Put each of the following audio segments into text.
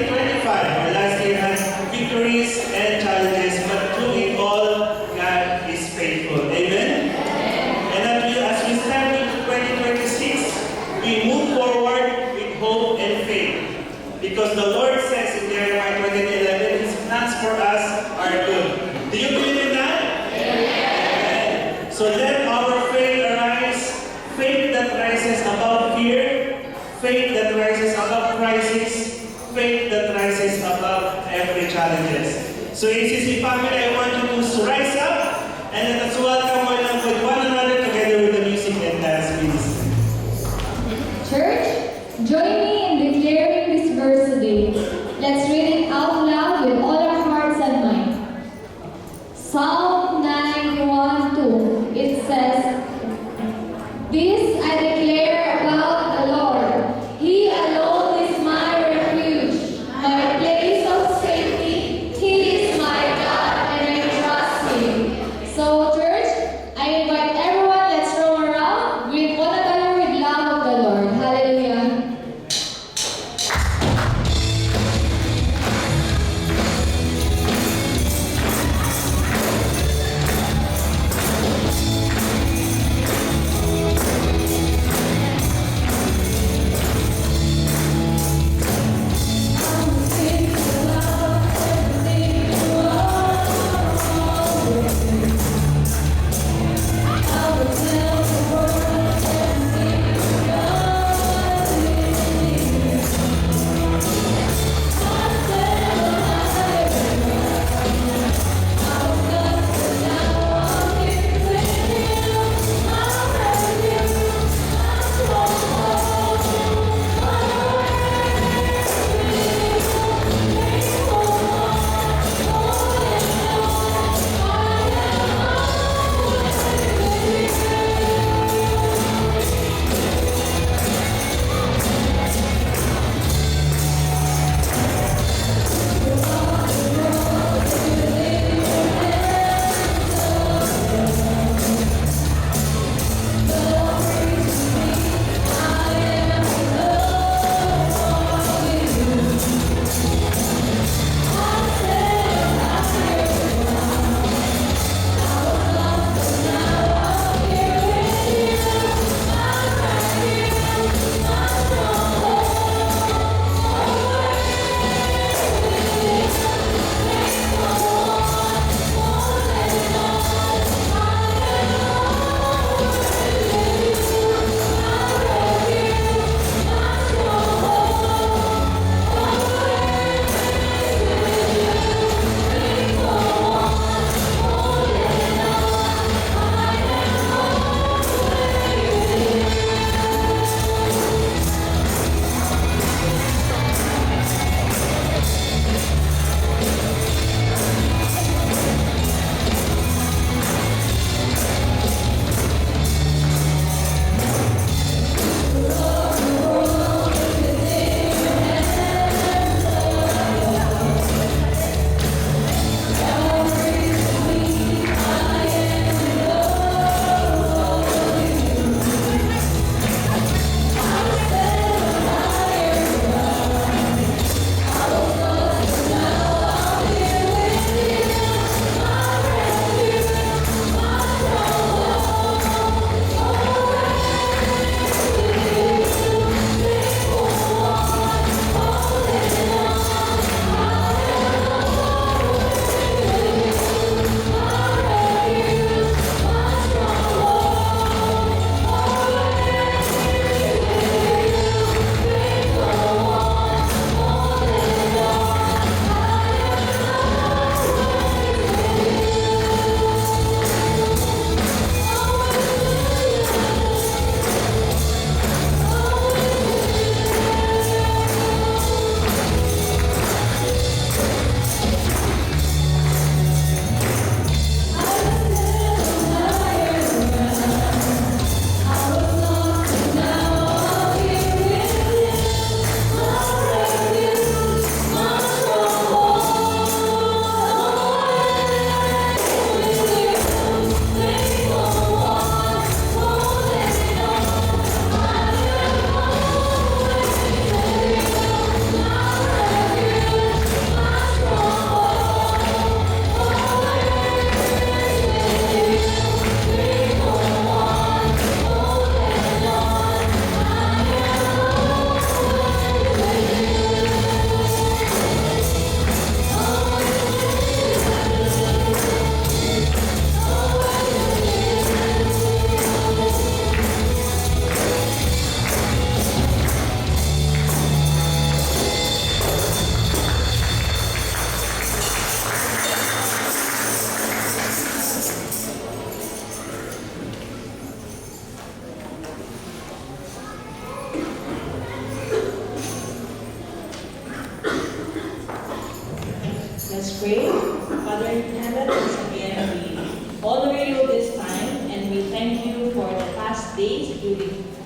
2025, our last year has victories and challenges, but through it all, God is faithful. Amen? And as we step into 2026, we move forward with hope and faith. Because the Lord says in Jeremiah 20:11, His plans for us are good. Do you believe in that? Amen. So let our faith arise, faith that rises above fear, faith that rises above crisis, faith that rises above every challenges. So ACC family, I want you to rise up and let us welcome one another together with the music and dance, please. Church, join me in declaring this verse today. Let's read it out loud with all our hearts and minds. Psalm 91:2. It says, "This I declare about the Lord. He alone is my refuge, my place of safety. He is my God, and I trust Him." So, church, I invite everyone, let's roll around, greet one another with love of the Lord. Hallelujah.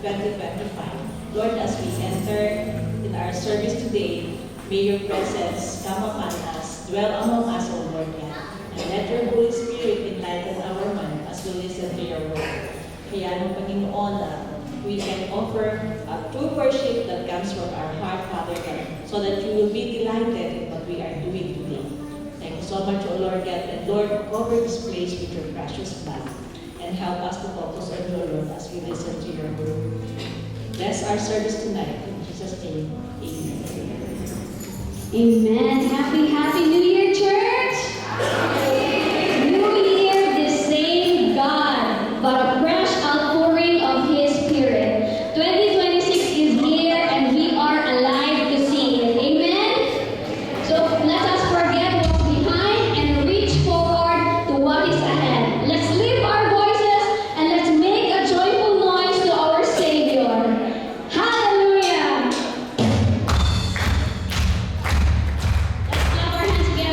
2025. Lord, as we enter in our service today, may your presence come upon us, dwell among us, O Lord God, and let your Holy Spirit enlighten our mind as we listen to your word. Kaya nung Panginoon, we can offer a true worship that comes from our heart, Father God, so that you will be delighted in what we are doing today. Thank you so much, O Lord God, and Lord, cover this place with your precious blood and help us to focus on your Lord as we listen to your word. Bless our service tonight. In Jesus' name, amen. Amen. Happy New Year, church! New Year, the same God, but a fresh outpouring of His Spirit. 2026 is here and we are alive to see it. Amen? So let us forget what's behind and reach forward to what is ahead. Let's lift our voices and let's make a joyful noise to our Savior. Hallelujah! Let's clap our hands together.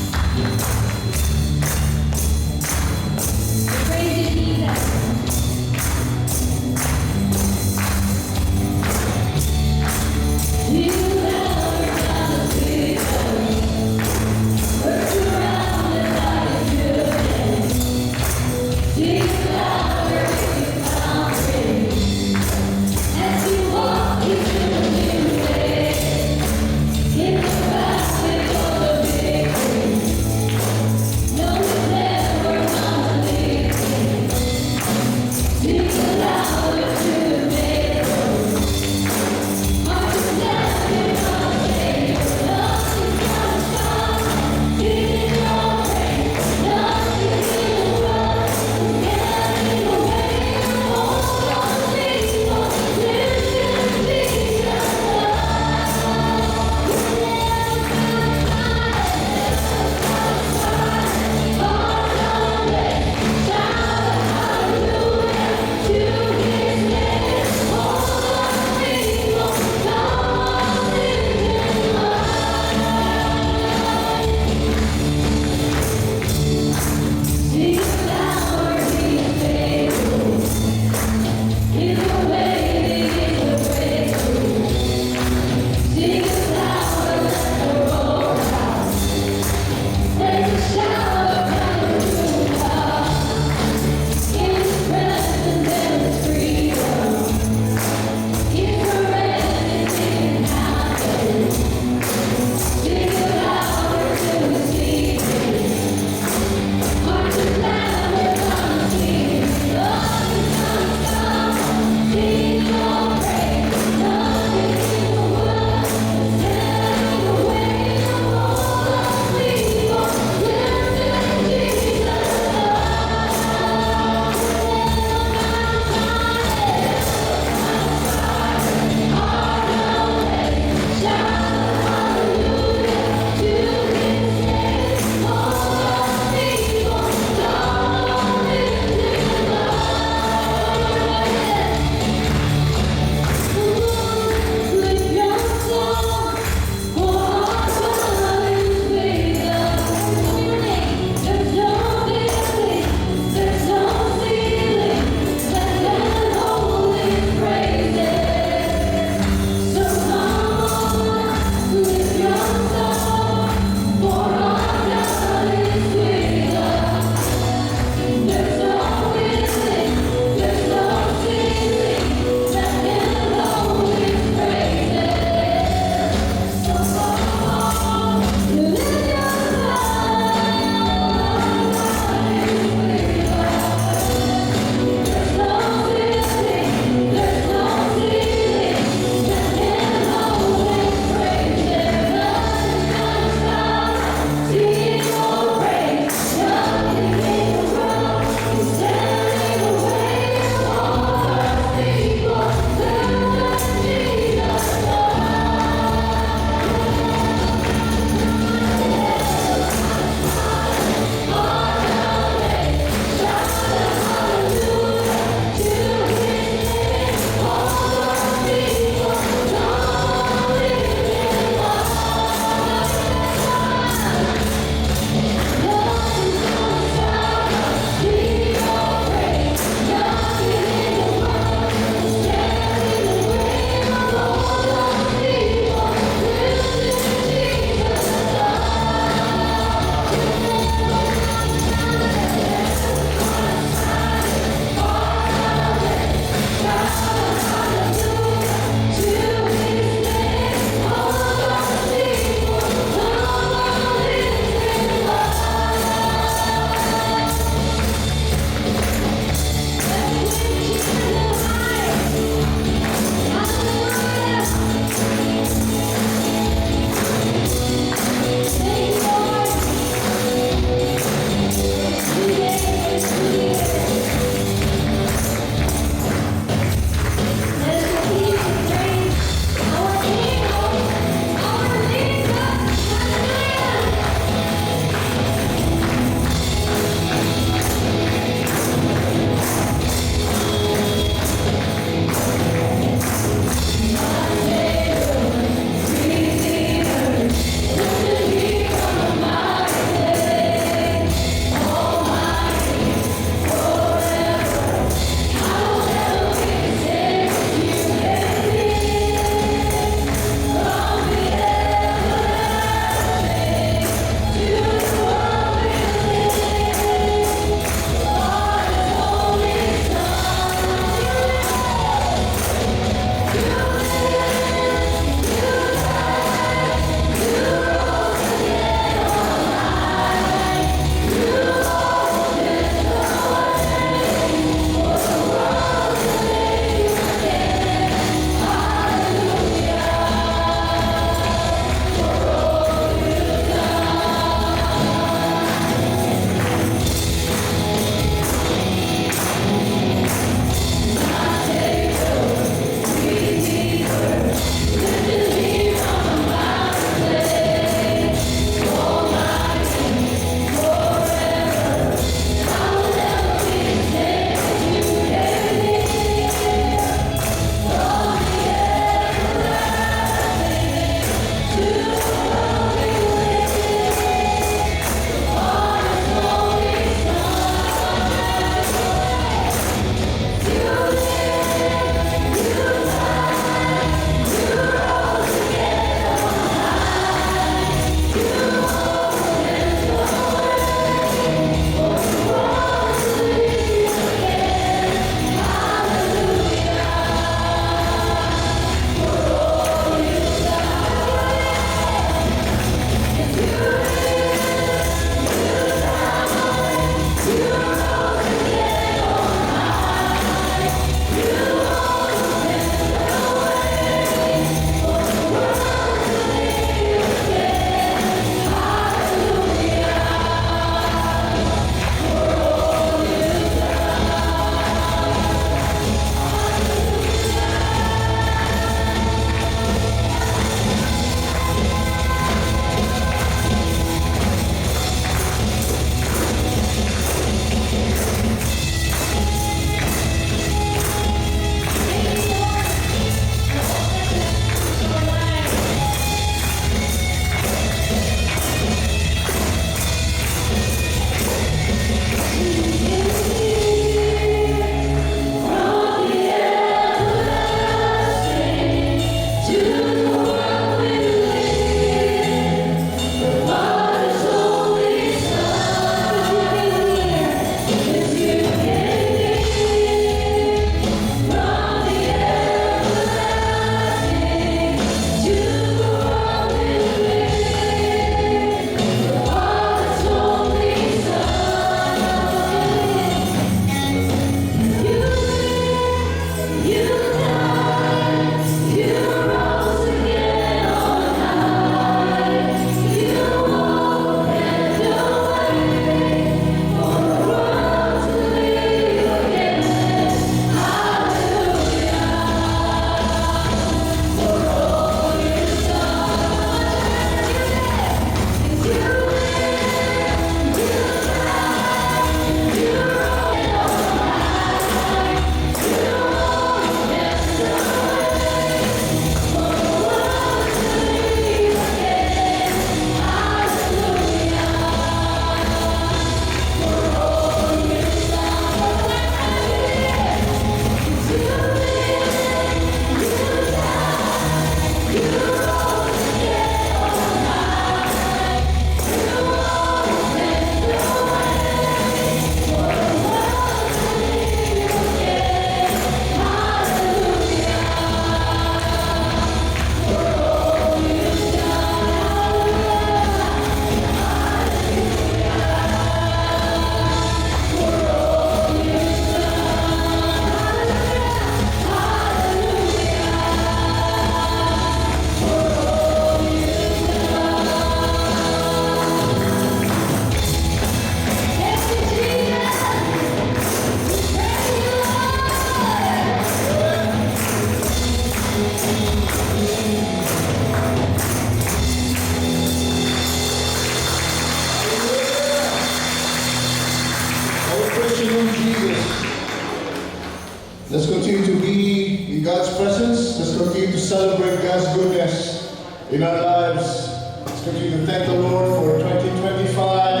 to be in God's presence. Let's continue to celebrate God's goodness in our lives. Let's continue to thank the Lord for 2025.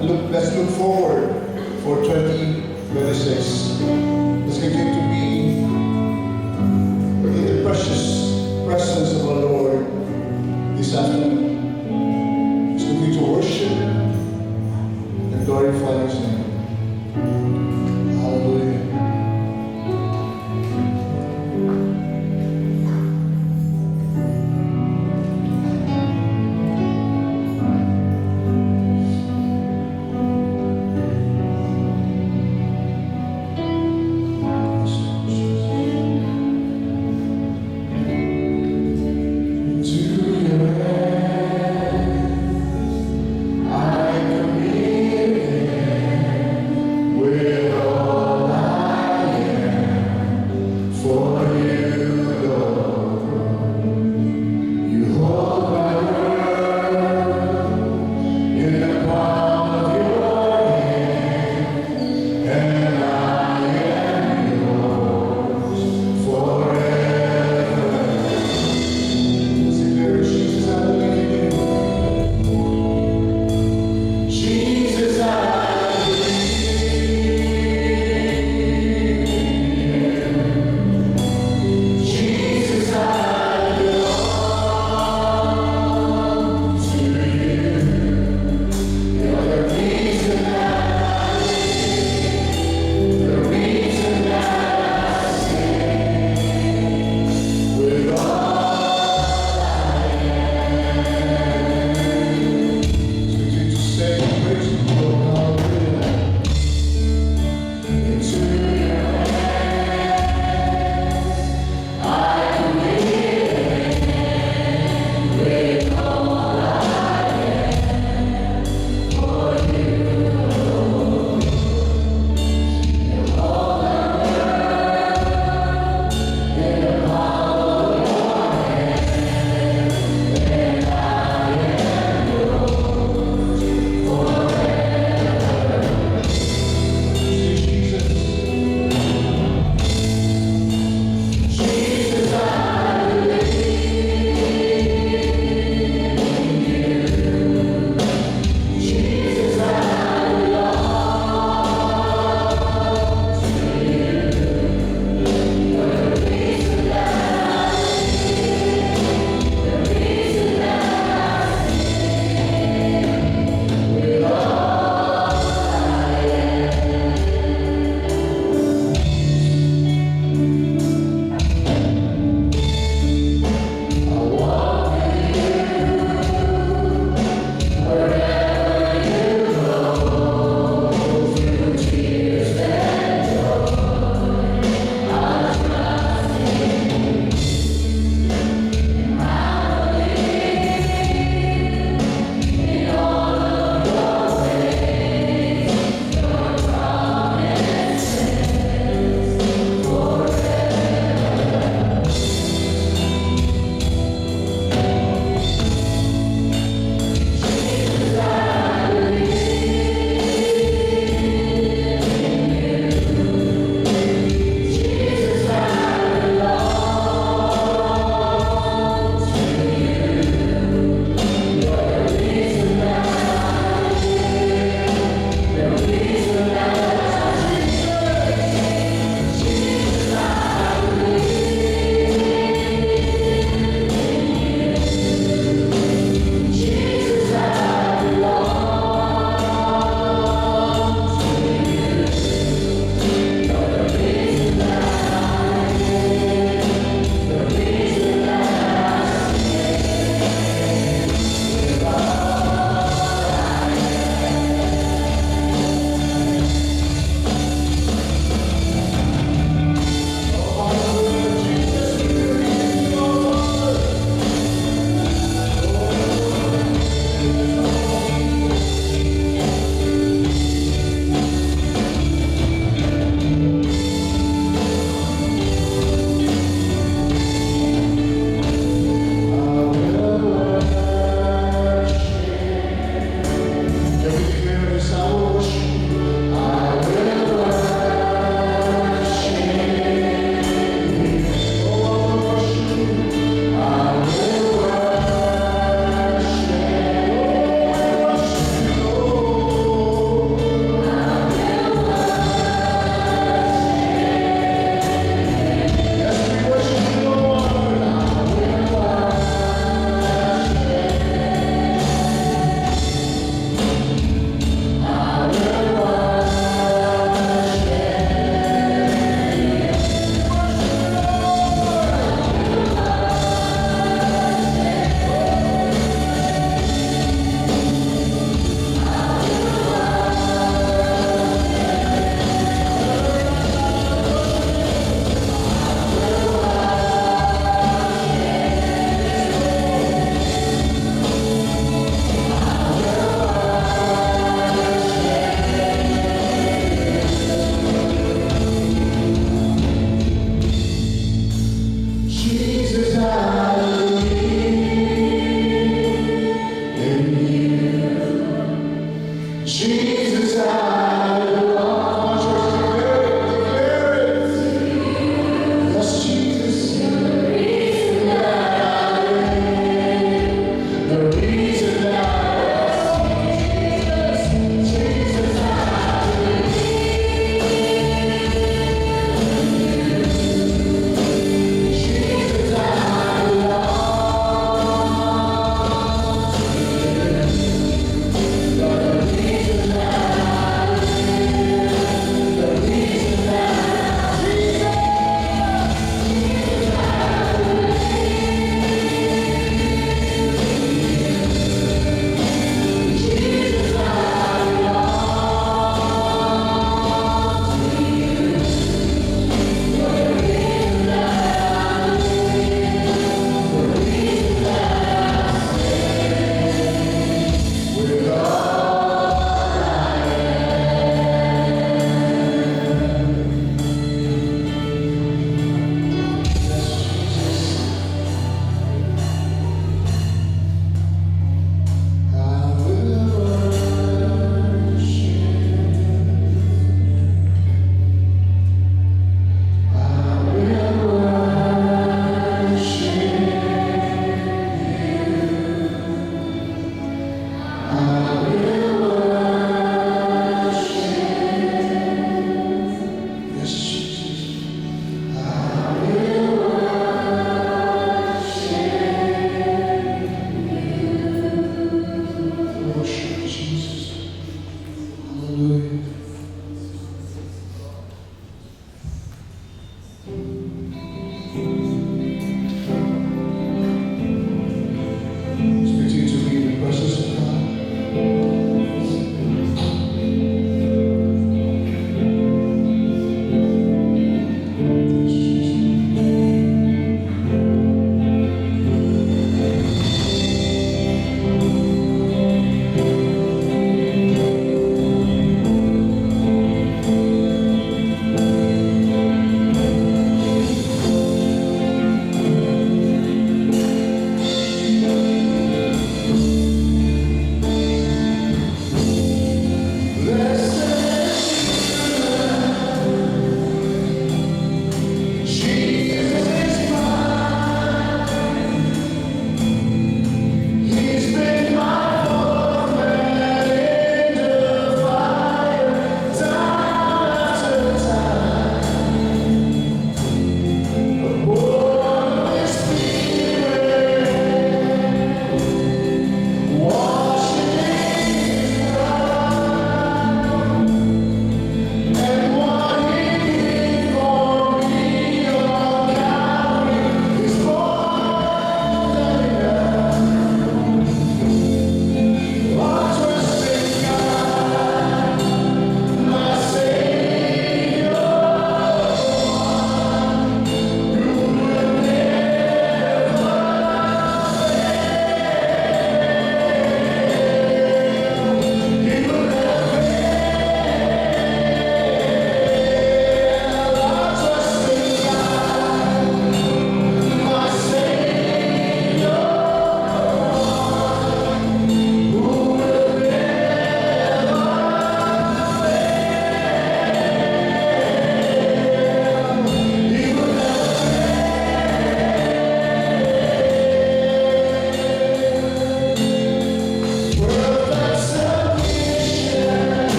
And let's look forward for 2026. Let's continue to be in the precious presence of our Lord this afternoon. Let's continue to worship and glorify His name. Hallelujah.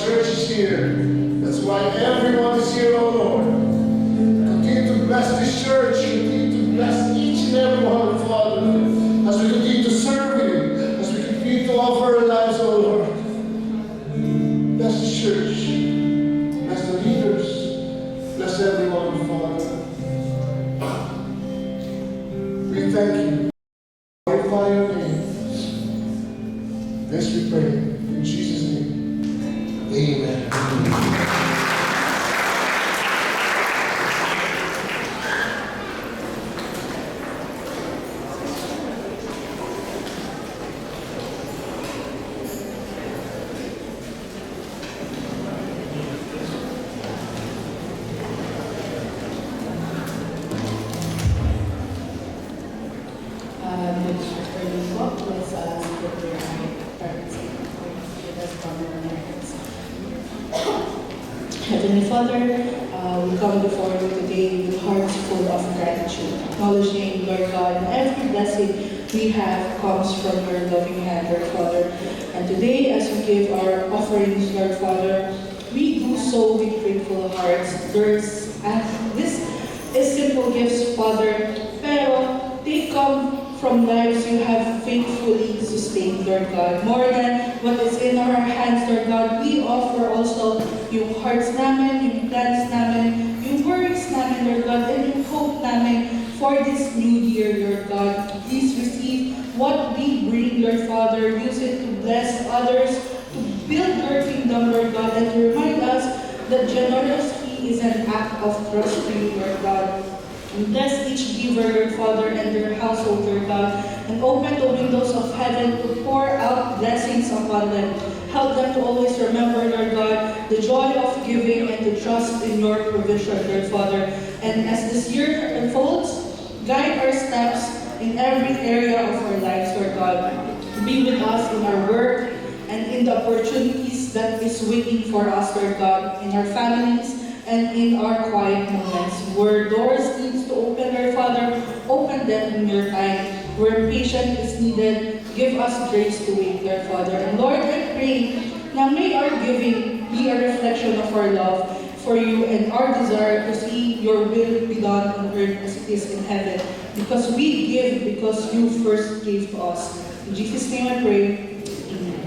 church is here. That's why everyone is here, oh Lord. Continue to bless this church. Continue to bless each and every one, Father. As we continue to serve you. As we continue to offer our lives, oh Lord. Bless the church. Bless the leaders. Bless everyone, Father. We thank you. Glorify your name. This we pray. In Jesus' name. Amen. Heavenly Father, we come before you today with hearts full of gratitude, acknowledging, Lord God, every blessing we have comes from your loving hand, Lord Father. And today, as we give our offerings, Lord Father, we do so with grateful hearts. This is simple gifts, Father, pero they come from lives you have faithfully sustained, Lord God. More than what is in our hands, Lord God, we offer also yung hearts namin, yung plans namin, yung worries namin, Lord God, and yung hope namin for this new year, Lord God. Please receive what we bring, Lord Father. Use it to bless others, to build your kingdom, Lord God, and to remind us that generosity is an act of trust to you, Lord God. And bless each giver, Lord Father, and their household, Lord God, and open the windows of heaven to pour out blessings upon them. Help them to always remember, Lord God, the joy of giving and to trust in your provision, Lord Father. And as this year unfolds, guide our steps in every area of our lives, Lord God. Be with us in our work and in the opportunities that is waiting for us, Lord God, in our families, and in our quiet moments. Where doors need to open, Lord Father, open them in your time. Where patience is needed, give us grace to wait, Lord Father. And Lord, I pray na may our giving be a reflection of our love for you and our desire to see your will be done on earth as it is in heaven. Because we give because you first gave to us. In Jesus' name I pray. Amen.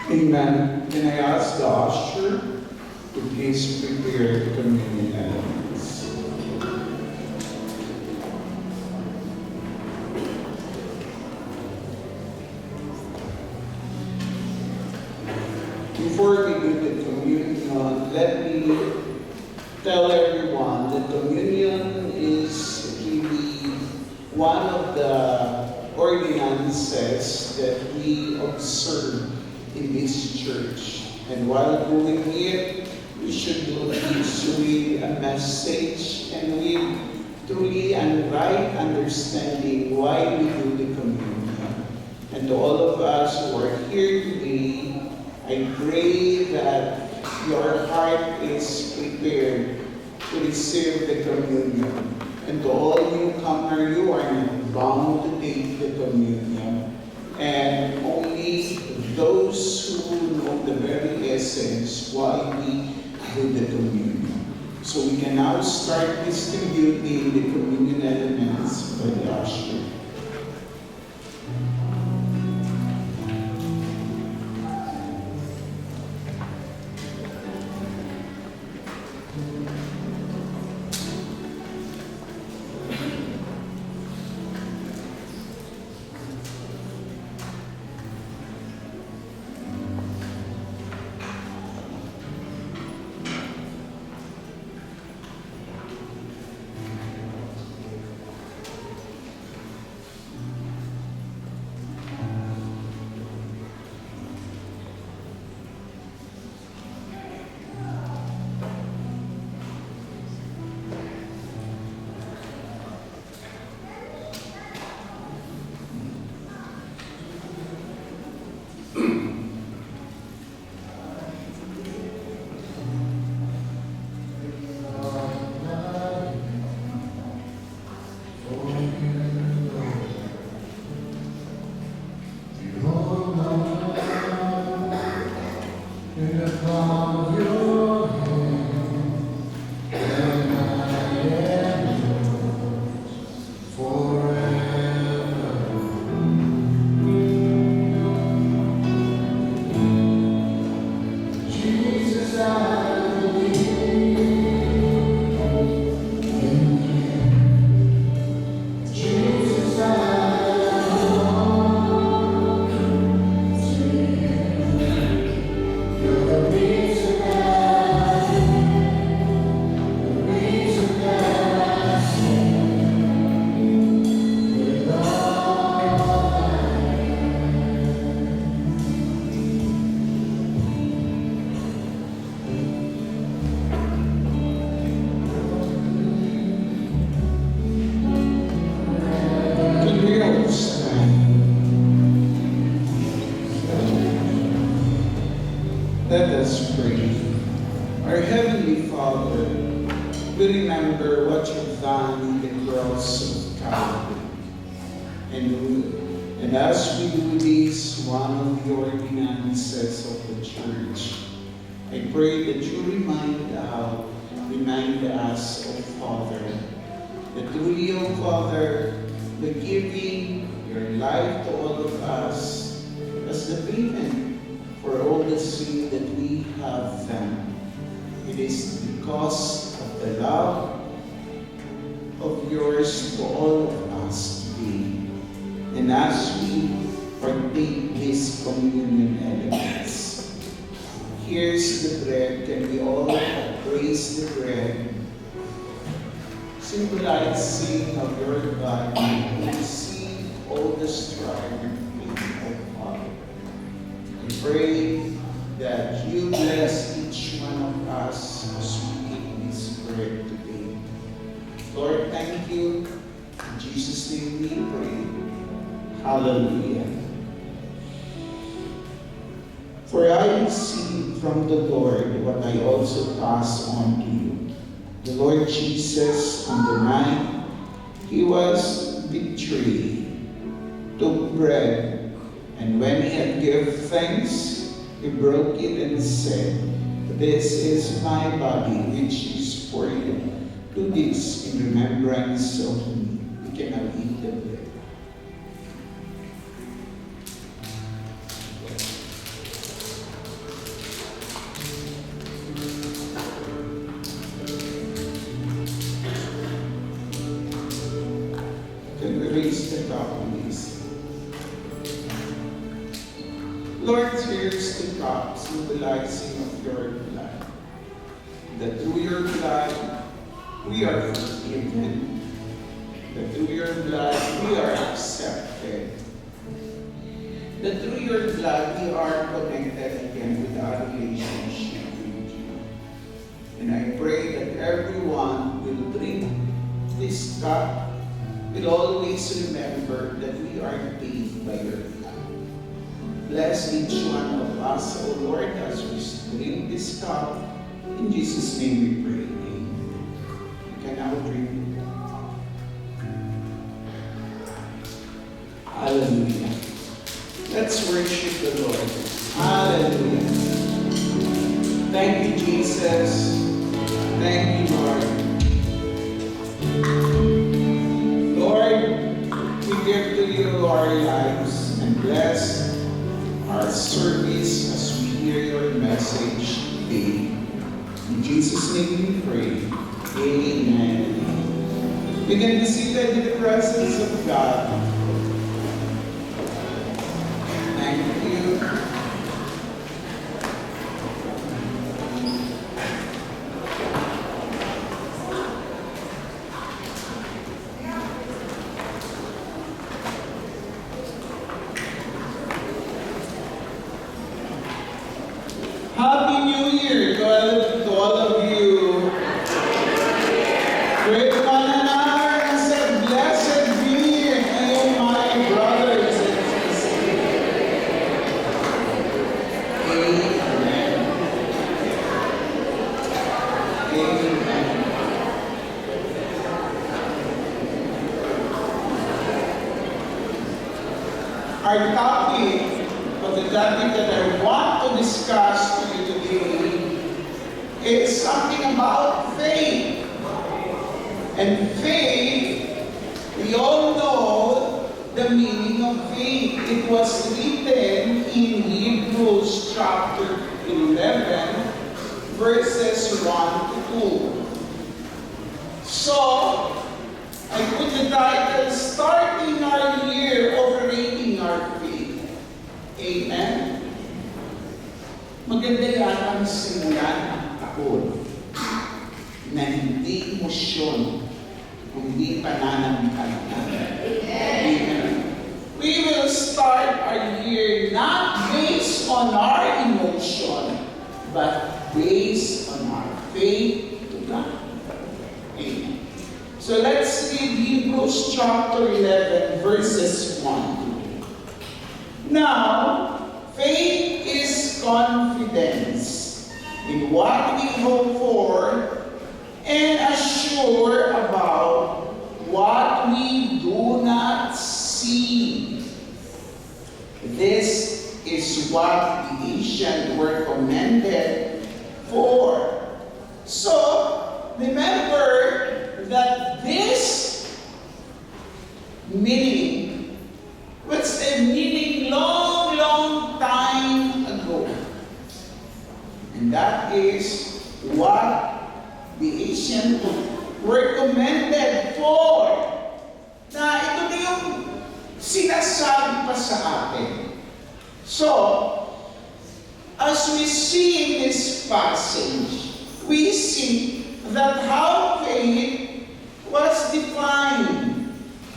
Amen. Can I ask the usher to please prepare the communion elements? Before we do the communion, let me tell everyone that communion is really one of the ordinances that we observe in this church. And while doing it, we should do it with a message and with truly and right understanding why we do the communion. And to all of us who are here today, I pray that your heart is prepared to receive the communion. And to all newcomers, you are not bound to take the communion. And only those who know the very essence why we do the communion. So we can now start distributing the communion elements by the usher. we remember what you've done in the cross of Calvary. And as we do this, one of the ordinances of the church, I pray that you remind us, O Father, that truly, O Father, the giving your life to all of us as the payment for all the sin that we have done. It is because of the love of yours to all of us today. And as we partake these communion elements, here's the bread. Can we all praise the bread, symbolizing of your body, receive all the strife of Father. I pray that you bless each one of us as we eat this bread today. Lord, thank you. In Jesus' name we pray. Hallelujah. For I received from the Lord what I also pass on to you. The Lord Jesus, on the night he was betrayed, took bread, and when he had given thanks, he broke it and said, "This is my body, which is for you. Do this in remembrance of me." We can now eat the bread. Can we raise the cup, please? Lord, here's the cup, symbolizing of your blood. That through your blood, we are forgiven. That through your blood, we are accepted. That through your blood, we are connected again with our relationship with you. And I pray that everyone will drink this cup, will always remember that we are paid by your blood. Bless each one of us, O Lord, as we drink this cup. In Jesus' name we pray. Amen. You can now drink it. Hallelujah. Let's worship the Lord. Hallelujah. Thank you, Jesus. Thank you, Lord. Lord, we give to you our lives and bless our service as we hear your message today. In Jesus' name we pray. Amen. We can be seated in the presence of God. Thank you. Happy New Year to all of you. Great one another and said, "Blessed be you, my brothers and sisters." Amen. Amen. Our topic, or the topic that I want to discuss to you today, is something about faith. And faith, we all know the meaning of faith. It was written in Hebrews chapter 11, verses 1 to 2. So, I put the title, "Starting Our Year Overrating Our Faith." Amen? Maganda yan ang simulan ng taon na hindi emosyon, kundi pananamitalan. Amen. We will start our year not based on our emotion, but based on our faith to God. Amen. So let's read Hebrews chapter 11, verses 1 to 2. Now, faith is confidence in what we hope for and assurance sure about what we do not see. This is what the ancients were commended for. So, remember that this meaning was a meaning long, long time ago. And that is what the ancients were commended for. Na ito na yung sinasabi pa sa atin. So, as we see in this passage, we see that how faith was defined.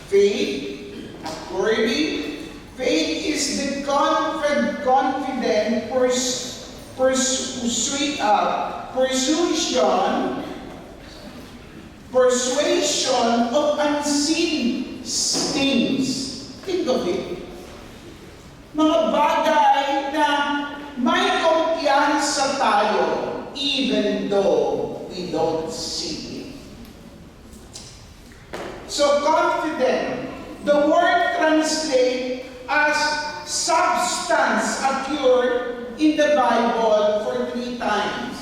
Faith, according, faith is the confident persuasion of unseen things. Think of it. Mga bagay na may kumpiyansa tayo even though we don't see it. So confident, the word translated as substance occurred in the Bible for 3 times.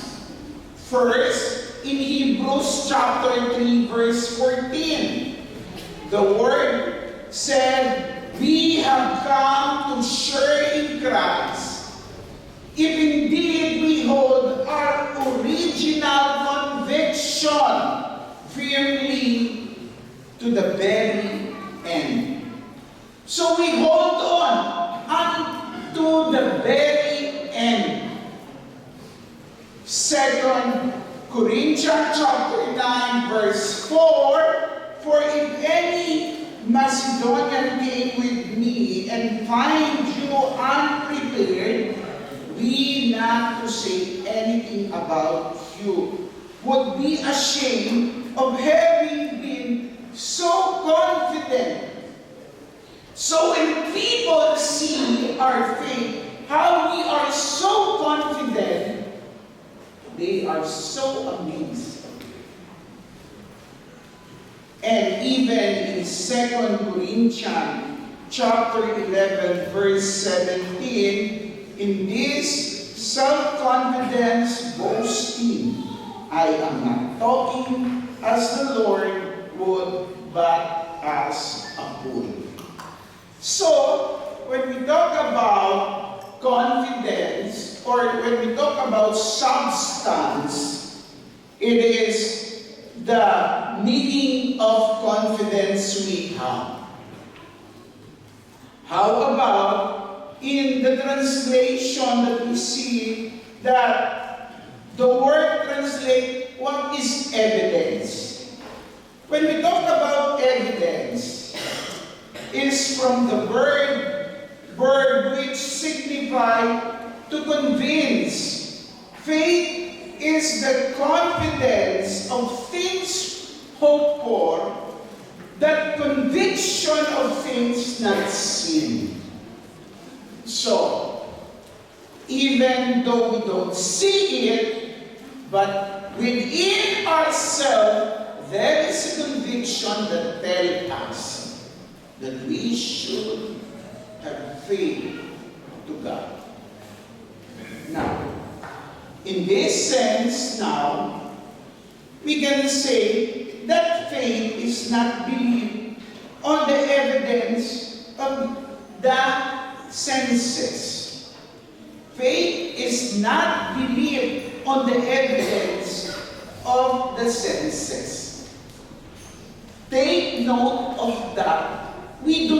First, in Hebrews chapter 3 verse 14, the word said, "We have come to share in Christ, if indeed we hold our original conviction firmly to the very end." So we hold on unto the very end. 2 Corinthians chapter 9 verse 4, "For if any Macedonian came with me and find you unprepared, be not to say anything about you, would be ashamed of having been so confident." So when people see our faith, how we are so confident, they are so amazed. And even in 2 Corinthians chapter 11 verse 17, in this self-confidence boasting, I am not talking as the Lord would, but as a fool. So, when we talk about confidence, or when we talk about substance, it is the meaning of confidence we have. How about in the translation that we see that the word translate, what is evidence? When we talk about evidence, is from the verb which signify to convince. Faith is the confidence of things hoped for, that conviction of things not seen. So, even though we don't see it, but within ourselves, there is a conviction that tells us that we should have faith to God. Now, in this sense now, we can say that faith is not belief on the evidence of the senses. Faith is not belief on the evidence of the senses. Take note of that. We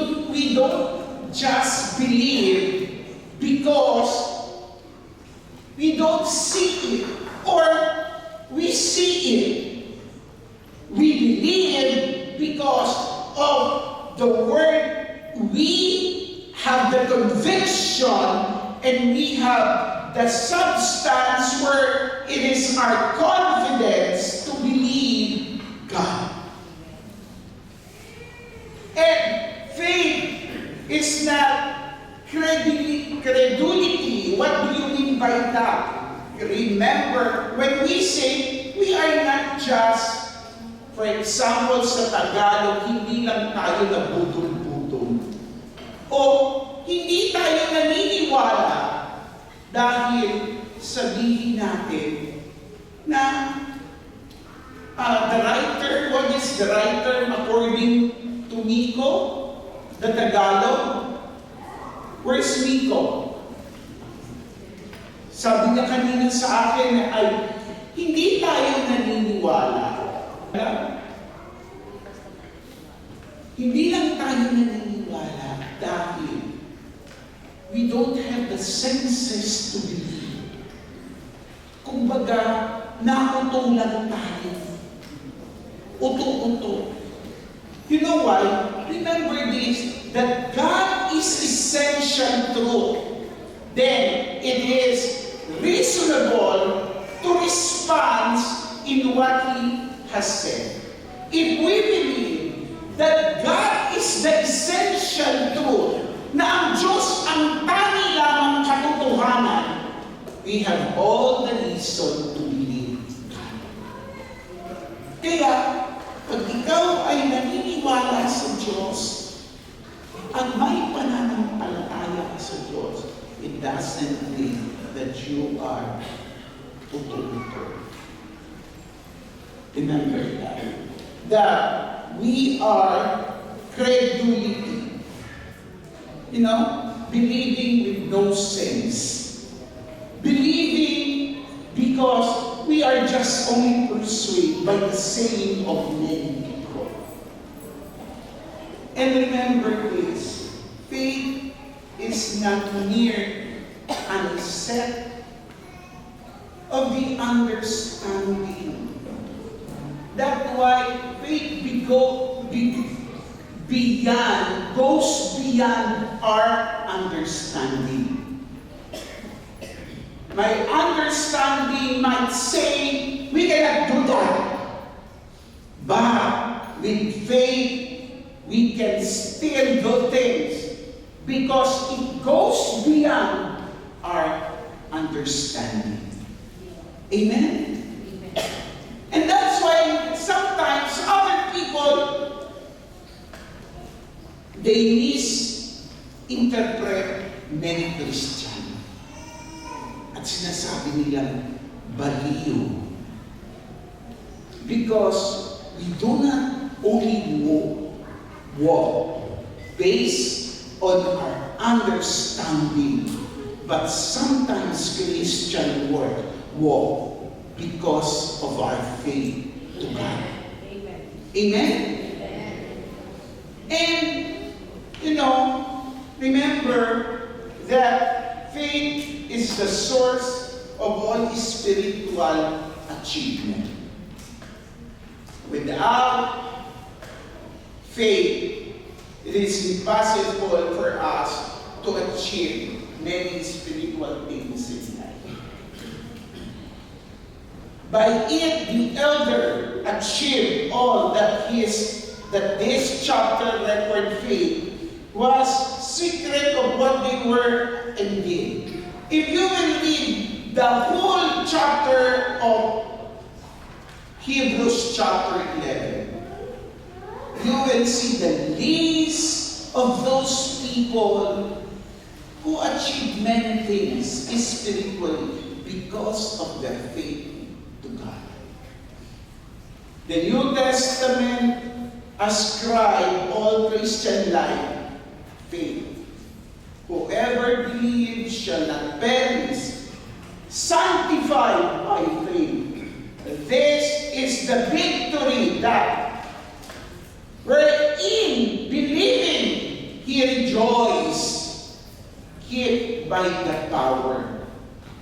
don't just believe because we don't see it, or we see it. We believe because of the word. We have the conviction and we have the substance where it is our confidence to believe God. And faith is not credulity. What do you mean by that? Remember, when we say we are not just For example, sa Tagalog, hindi lang tayo nabutol-butol. O hindi tayo naniniwala dahil sabihin natin na the writer, what is the writer according to Miko, the Tagalog? Where's Miko? Sabi niya kanina sa akin ay hindi tayo naniniwala. Hindi lang tayo naniniwala dahil we don't have the senses to believe. Kumbaga, nakuto lang tayo. Uto-uto. You know why? Remember this, that God is essential truth. Then, it is reasonable to respond in what He has said. If we believe that God is the essential truth, na ang Diyos ang tani lamang katotohanan, we have all the reason to believe God. Kaya, pag ikaw ay naniniwala sa Diyos, at may pananampalataya ka sa Diyos, it doesn't mean that you are tututo. Remember that we are credulity. You know, believing with no sense. Believing because we are just only persuaded by the saying of many people. And remember this, faith is not mere an set of the understanding. That's why faith goes beyond our understanding. My understanding might say, we cannot do that. But with faith, we can still do things because it goes beyond our understanding. Amen? And that's why sometimes other people, they misinterpret many Christians. At sinasabi nilang baliw. Because we do not only walk based on our understanding, but sometimes Christian walk because of our faith to God. Amen? And, you know, remember that faith is the source of all spiritual achievement. Without faith, it is impossible for us to achieve many spiritual things in life. By it, the elder achieved all that this chapter record faith was secret of what they were and did. If you will read the whole chapter of Hebrews chapter 11, you will see the list of those people who achieved many things spiritually because of their faith to God. The New Testament ascribed all Christian life faith. Whoever believes shall not perish, sanctified by faith. This is the victory that wherein believing he rejoices, kept by the power.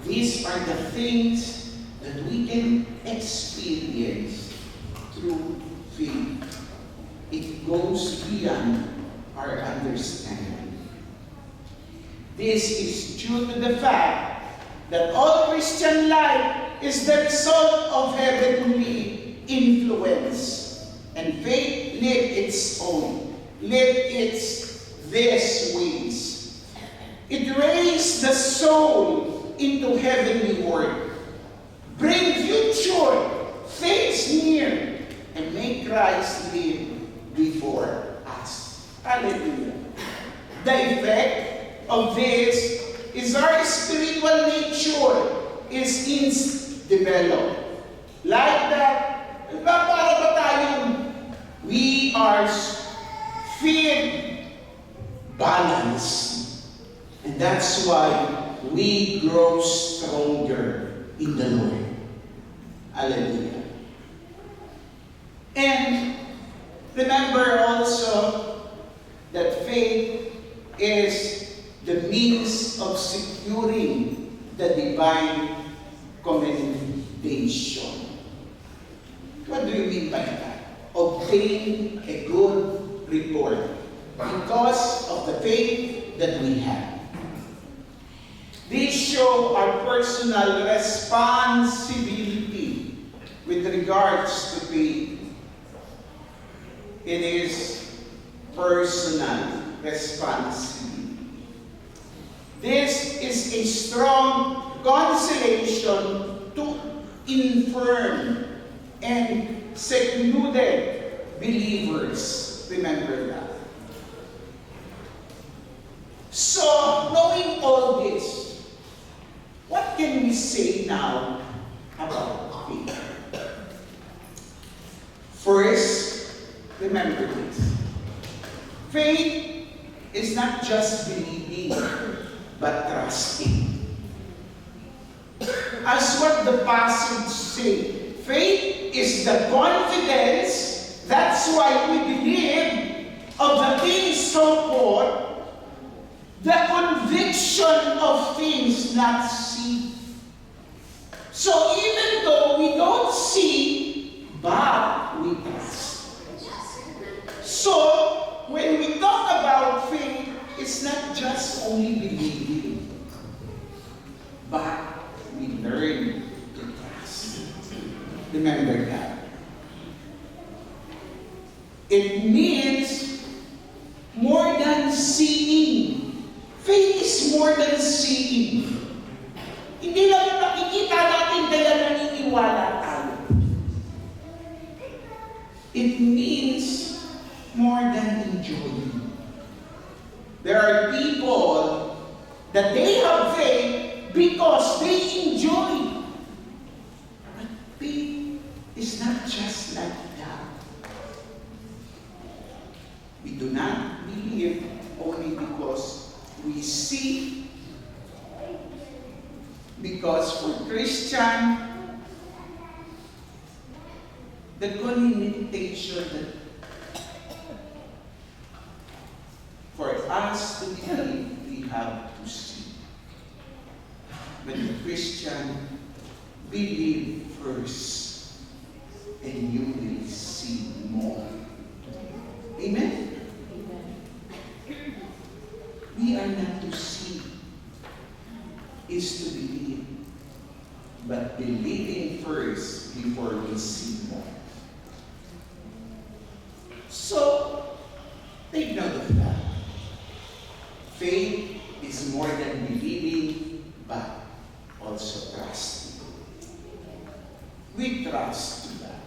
These are the things that we can experience through faith. It goes beyond our understanding. This is due to the fact that all Christian life is the result of heavenly influence. And faith lived these ways. It raised the soul into heavenly work, bring future things near, and make Christ lived before us. Hallelujah. The effect of this is our spiritual nature is developed. Like that, para ba tayong we are fit, balanced. And that's why we grow stronger in the Lord. Hallelujah. And remember also that faith is the means of securing the divine commendation. What do you mean by that? Obtain a good report because of the faith that we have. These show our personal responsibility with regards to faith. It is personal responsibility. This is a strong consolation to infirm and secluded believers. Remember that. So, knowing all this, what can we say now about faith? First, remember this. Faith is not just believing, but trusting. As what the passage says, faith is the confidence, that's why we believe, of the things hoped for, the conviction of things not seen. So even though we don't see, but we trust. So when we talk about faith, it's not just only believing, but we learn to trust. Remember that. It means more than seeing. Faith is more than seeing. Hindi lang yung nakikita natin kaya naniniwala tayo. It means more than enjoying. There are people that they have faith because they enjoy. But faith is not just like that. We do not believe only because we see. Because for Christian, the connotation that for us to believe, we have to see. When the Christian, believe first, and you will see more. Amen? We are not to see, is to believe. But believing first before we see more. So, take note of that. Faith is more than believing, but also trusting. We trust to that.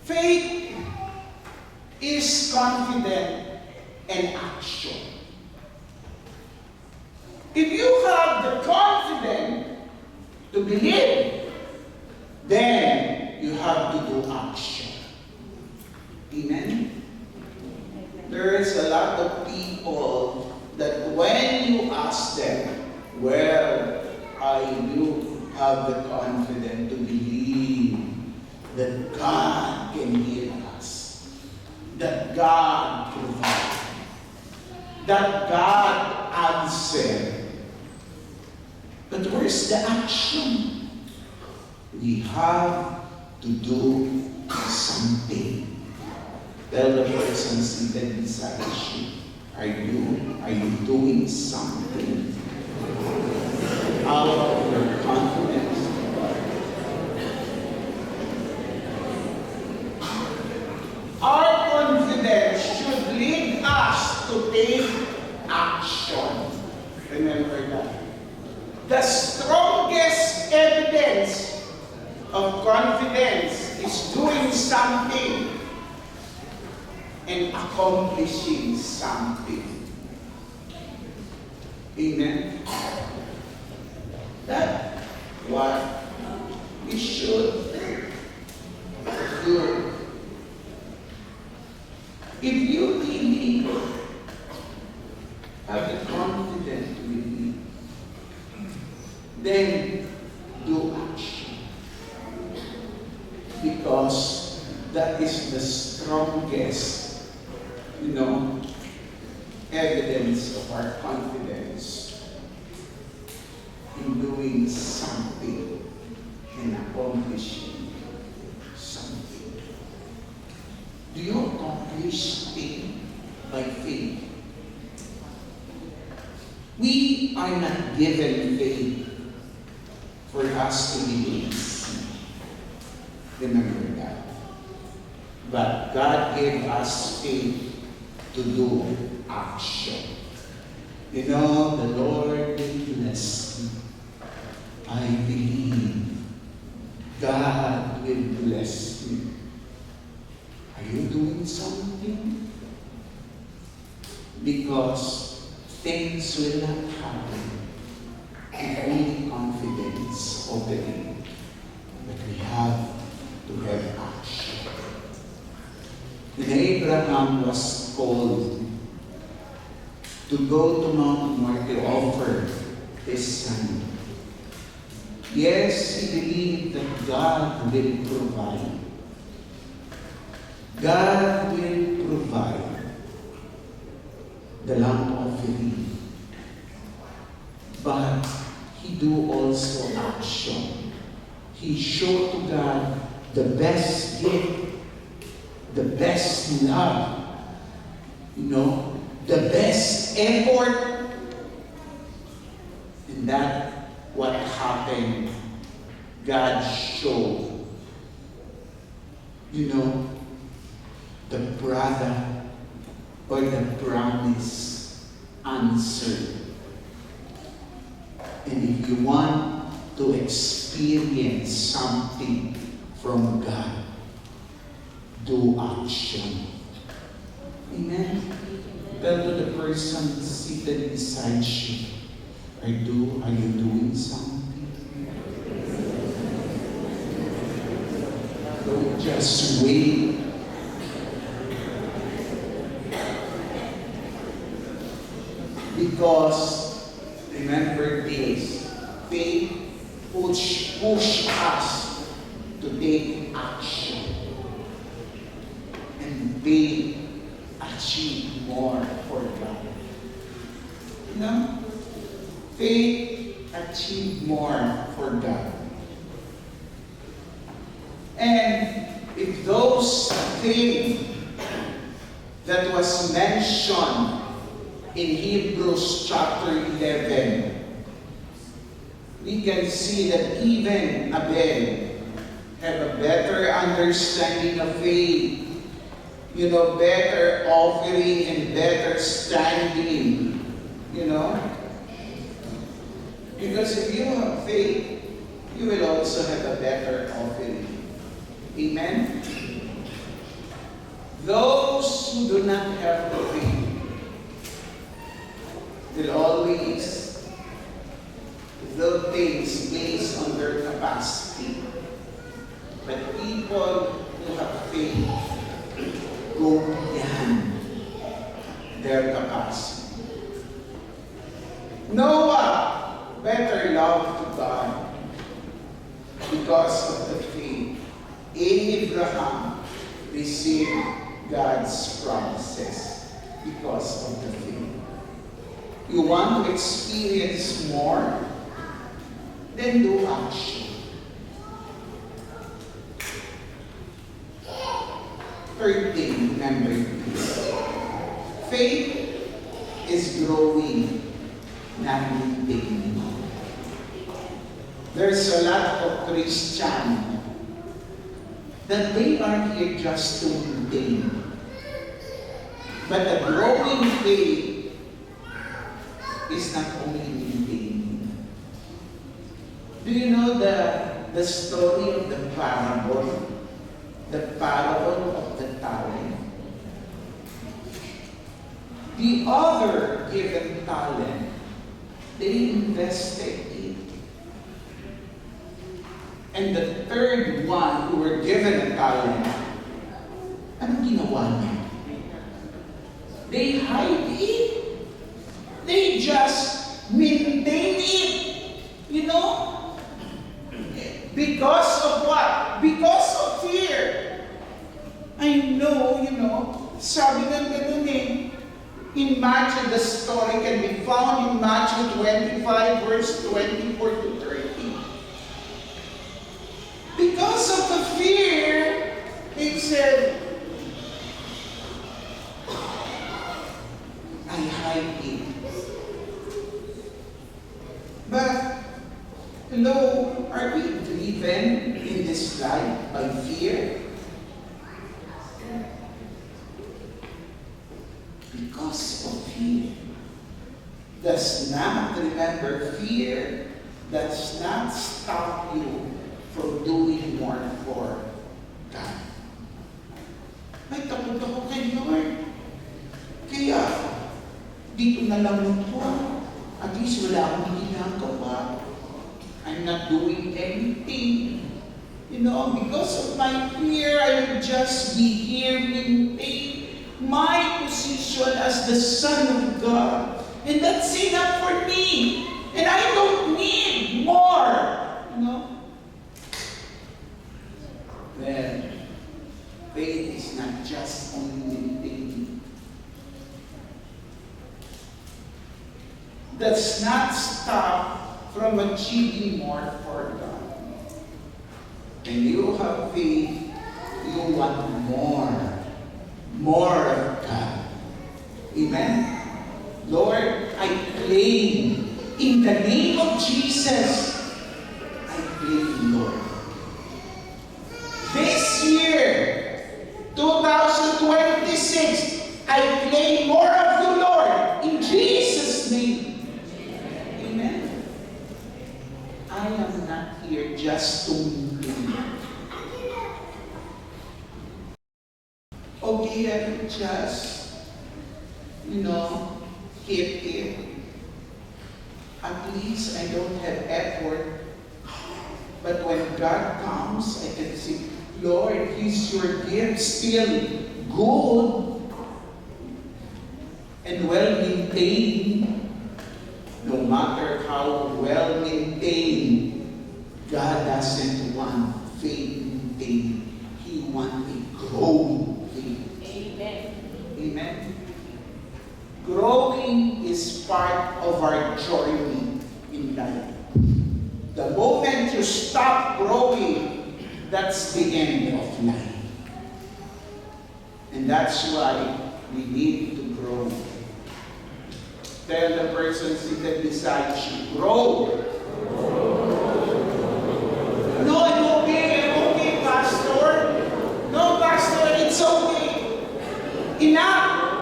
Faith is confident and action. If you have the confidence to believe, then you have to do action. Amen? There is a lot of people that when you ask them, well, you have the confidence to believe that God can heal us, that God provides, that God answers. But where's the action? We have to do something. Tell the person seated beside you, are you doing something out of your confidence? Our confidence should lead us to take action. Remember that. The strongest evidence of confidence is doing something and accomplishing something. Amen? That's what we should do. If you really have the confidence with me, then do action. Because that is the strongest, evidence of our confidence in doing something and accomplishing something. Do you accomplish things by faith? We are not given faith for us to be lazy. Remember that. But God gave us faith to do action. The Lord will bless me. I believe God will bless me. Are you doing something? Because things will not happen if only confidence obey. But we have to have action. When Abraham was called to go to Mount Moriah to offer his son, yes, he believed that God will provide. God will provide the lamb offering. But he do also action. He showed to God the best gift, the best love, the best effort. And that what happened. God showed, the brother or the promise answered. And if you want to experience something from God, do action. Amen. Tell to the person seated beside you, are you doing something? Don't just wait. Because, remember this, faith push us to take action. And faith achieve more for God. Faith achieve more for God. And if those things that was mentioned in Hebrews chapter 11, we can see that even Abel have a better understanding of faith, better offering and better standing, Because if you have faith, you will also have a better offering. Amen? Those who do not have the faith will always do things based on their capacity. But people who have faith go beyond their capacity. Noah better love to God because of the faith. Abraham received God's promises because of the faith. You want to experience more? Then do action. Third thing, remember this. Faith is growing, not maintaining. There's a lot of Christians that they are here just to maintain. But the growing faith is not only maintaining. Do you know the story of the parable the parable of the talent. The other given talent, they invested it. And the third one who were given a talent, anong ginawa niya? They hide it. They just maintain it. You know? Because of what? Because of fear. I know, sabi ng ganun eh. In Matthew, the story can be found in Matthew 25, verse 24 to 30. Because of the fear, it said, I hide it. But, hello, are we driven in this life by fear? Because of fear. Does not, remember, fear does not stop you from doing more for God. Ay, takot ako kay Lord. Kaya, dito na lang ako. At least wala akong ginagawa. I'm not doing anything. Because of my fear, I will just be here maintain my position as the Son of God. And that's enough for me. And I don't need more. Well, faith is not just only maintaining. Does not stop from achieving more for God. When you have faith, you want more. More of God. Amen? Lord, I claim in the name of Jesus, I claim, Lord. This year, 2026, I claim more of you, Lord, in Jesus' name. Amen. I am not here just to maintain. Okay, I will just, keep it. At least I don't have effort. But when God comes, I can say, Lord, is your gift still good and well maintained? No matter how well maintained, God doesn't want faith maintained. He wants a growing faith. Amen. Amen. Growing is part of our journey in life. The moment you stop growing, that's the end of life. And that's why we need to grow. Tell the person seated beside you, grow. No, I'm okay, Pastor. No, Pastor, it's okay. Enough,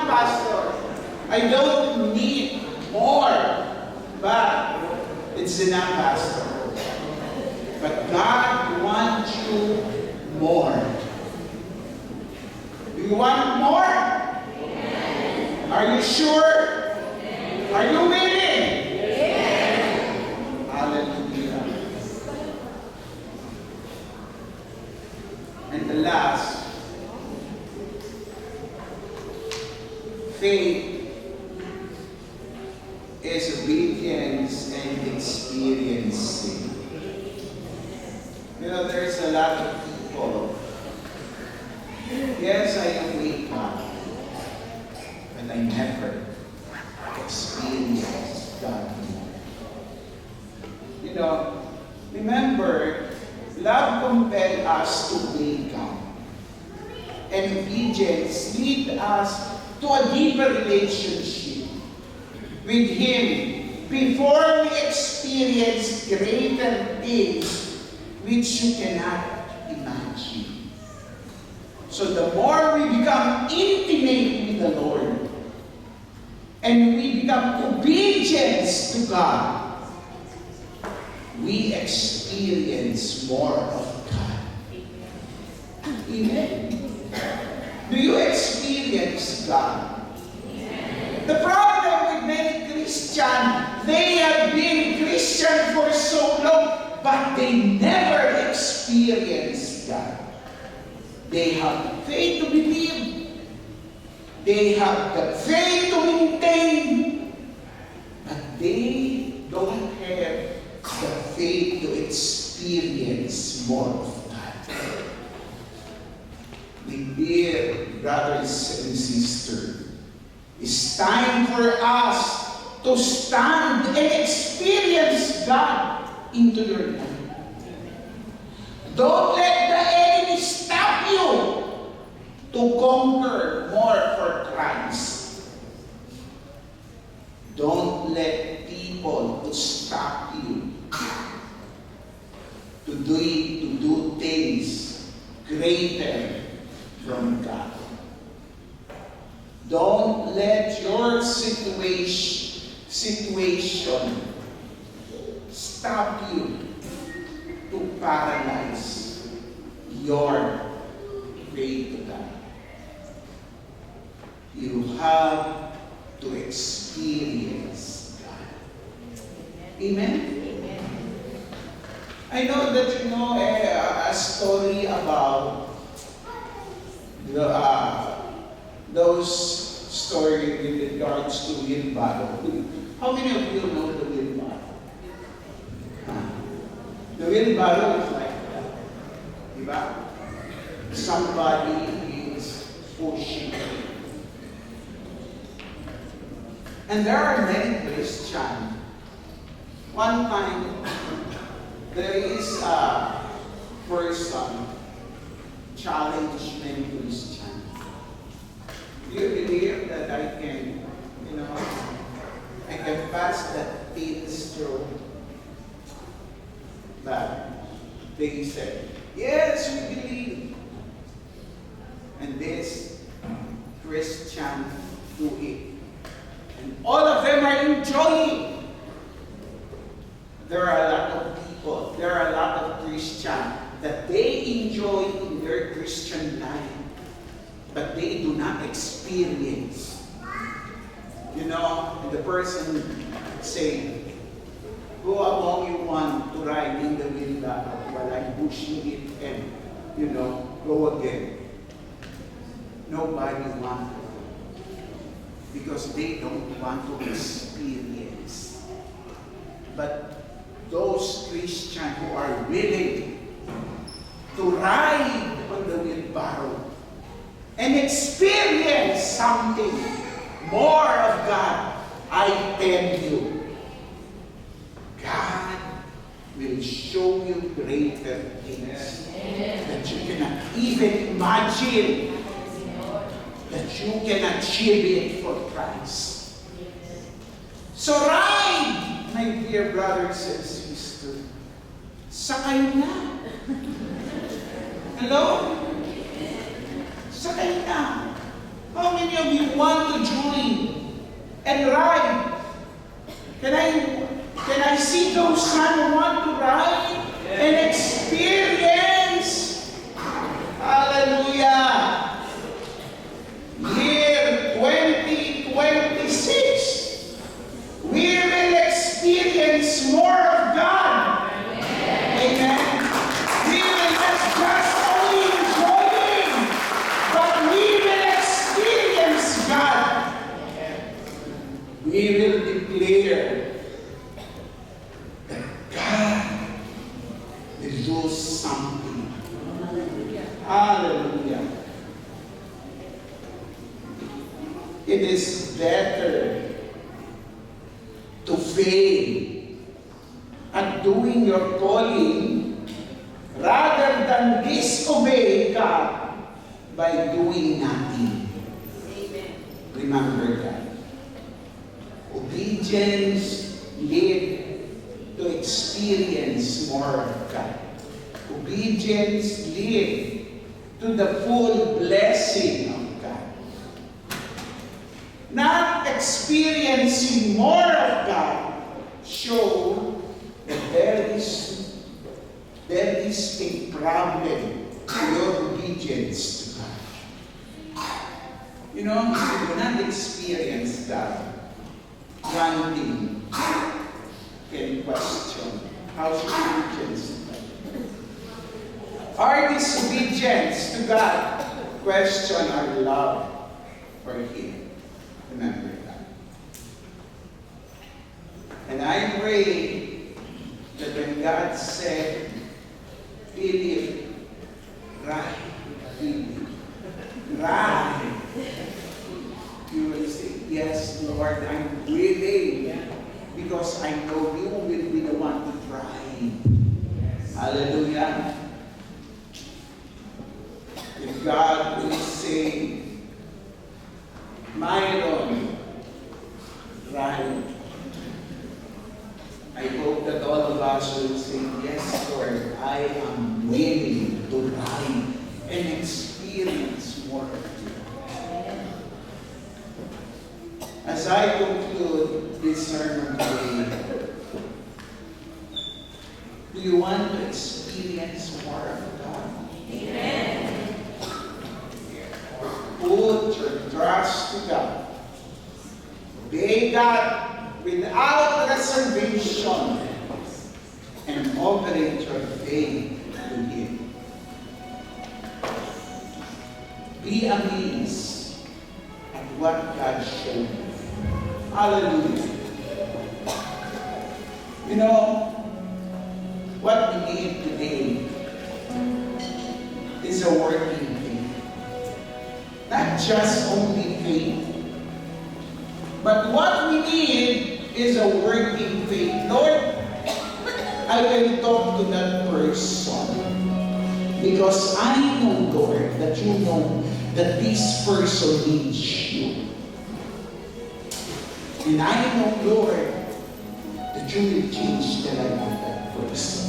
Pastor. I don't need more, but it's enough, Pastor. But God wants you more. Do you want more? Yes. Are you sure? Yes. Are you willing? Yes. Hallelujah. And the last, faith is obedience and experiencing. There's a lot of people. Yes, I am with God, but I never experienced God more. Remember, love compels us to obey God, and obedience leads us to a deeper relationship with Him before we experience greater things which you cannot imagine. So the more we become intimate with the Lord and we become obedient to God, we experience more of God. Amen. Do you experience God? The problem with many Christians, they have been Christian for so long, but they never experience God. They have faith to believe. They have the faith to maintain. But they don't have the faith to experience more of God. My dear brothers and sisters, it's time for us to stand and experience God into your life. Don't let the enemy stop you to conquer more for Christ. Don't let people to stop you to do things greater from God. Don't let your situation stop you to paralyze your faith to God. You have to experience God. Amen? I know that you know a story about those stories with regards to wheelbarrow. How many of you know the wheelbarrow? The wheelbarrow is like that. Diba? Somebody is pushing. And there are many Christians. One time, there is a person challenged many Christians. Do you believe that I can pass that thin straw? But they said, yes, we believe. And this Christian do it. And all of them are enjoying. There are a lot of people, there are a lot of Christians that they enjoy in their Christian life, but they do not experience. And the person say, who among you want to ride in the wheelbarrow while I'm pushing it and, go again? Nobody wants it because they don't want to experience. But those Christians who are willing to ride on the wheelbarrow and experience something more of God, I tell you, God will show you greater things that you cannot even imagine, that you can achieve it for Christ. So ride, my dear brothers and sisters. Sakay na. Hello? Sakay na. How many of you want to join and ride? Can I see those who want to ride and experience? Hallelujah. Year 2026, we will experience more of God. Amen. We will not just only enjoy Him, but we will experience God. We will declare that God will do something. Hallelujah. It is better to fail at doing your calling rather than disobey God by doing nothing. Amen. Remember that. Obedience leads to experience more of God. Obedience leads to the full blessing of God. Not experiencing more of God show that there is a problem to your obedience. obedience to God. You know, if you do not experience that, one thing can question how's your obedience to God. Our disobedience to God question our love for Him. Remember that. And I pray that when God said, Philip, right, Philip, right, you will say, yes, Lord, I'm willing, because I know you will be the one to try. Hallelujah. If God will say, Myron, right, I hope that all of us will say, yes, Lord, I am willing to try and experience more of you. As I conclude this sermon today, do you want to experience more of God? Amen. Put your trust to God. Obey God without reservation and operate your faith to Him. Be amazed at what God showed you. Hallelujah. You know, what we need today is a working faith. Not just only faith, but what we need is a working faith. Lord, I will talk to that person because I know, Lord, that you know that this person needs you. And I know, Lord, that you will change the life of that person.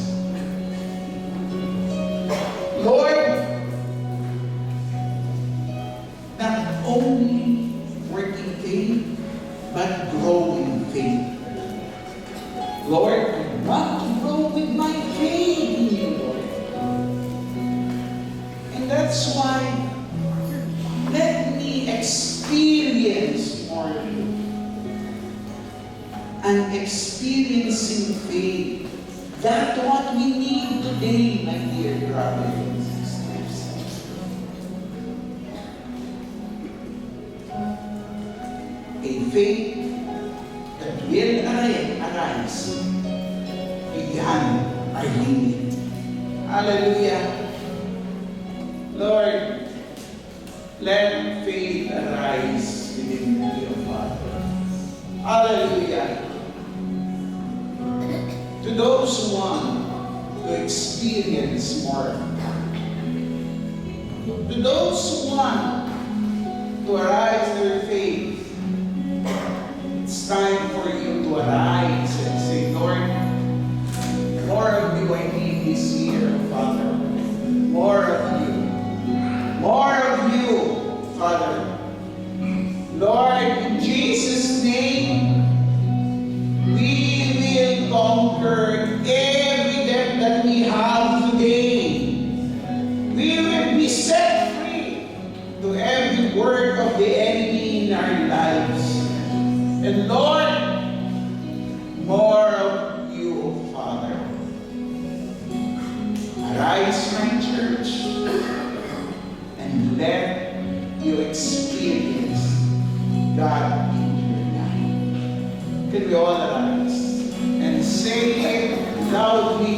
Lord, not only working faith, but growing faith. Lord, I want to grow with my faith in you, Lord. And that's why let me experience more of you. And experiencing faith, that's what we need today, my dear brothers and sisters. A faith that will arise beyond our limit. Hallelujah. Lord, let faith arise within me, O Father. Hallelujah. To those who want to experience more of God. To those who want to arise their faith, it's time for you to arise and say, Lord, more of you I need this year, Father. More of you. More of you, Father. Lord, in Jesus' name, we will conquer every debt that we have today. We will be set free to every work of the enemy in our lives. And Lord, more of you, Father. Arise, my church, and let you experience God in your life. Can we all arise and say loudly,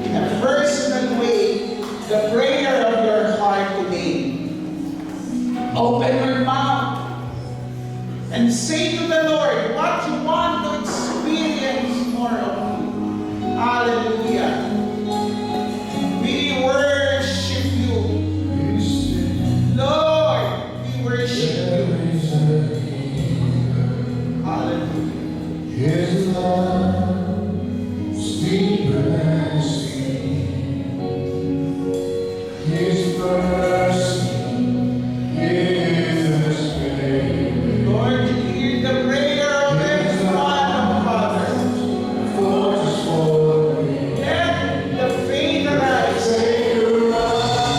in a personal way, the prayer of your heart today? Open your mouth and say to the Lord what you want to experience more of you. Hallelujah. We worship you. Lord, we worship you. Hallelujah. His love is deeper than the sea. His mercy is great. Lord, hear the prayer of everyone, oh Father. Fortress for me. Let the faith arise. Say, rise.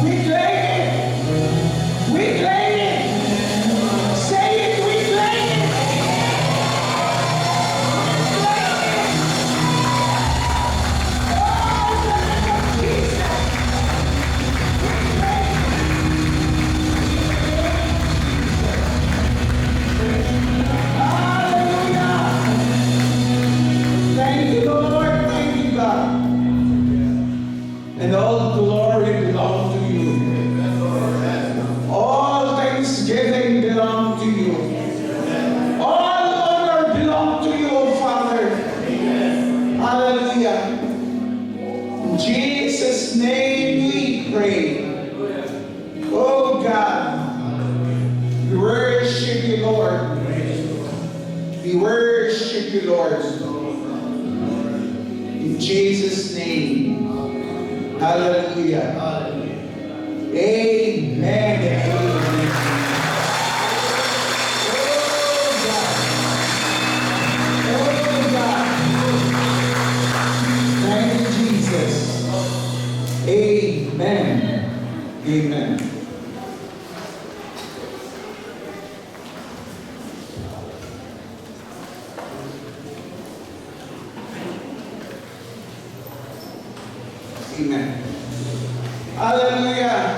We claim it. We claim it. Say it, we claim it. Thank you, Lord. Thank you, God. And all glory belong to you. All thanksgiving belong to you. All honor belong to you, O Father. Hallelujah. In Jesus' name we pray. Oh God, we worship you, Lord. We worship you, Lord. In Jesus' name. Hallelujah. Amen. Amen. Oh God. Thank you, Jesus. Amen. Amen. Amen. Hallelujah.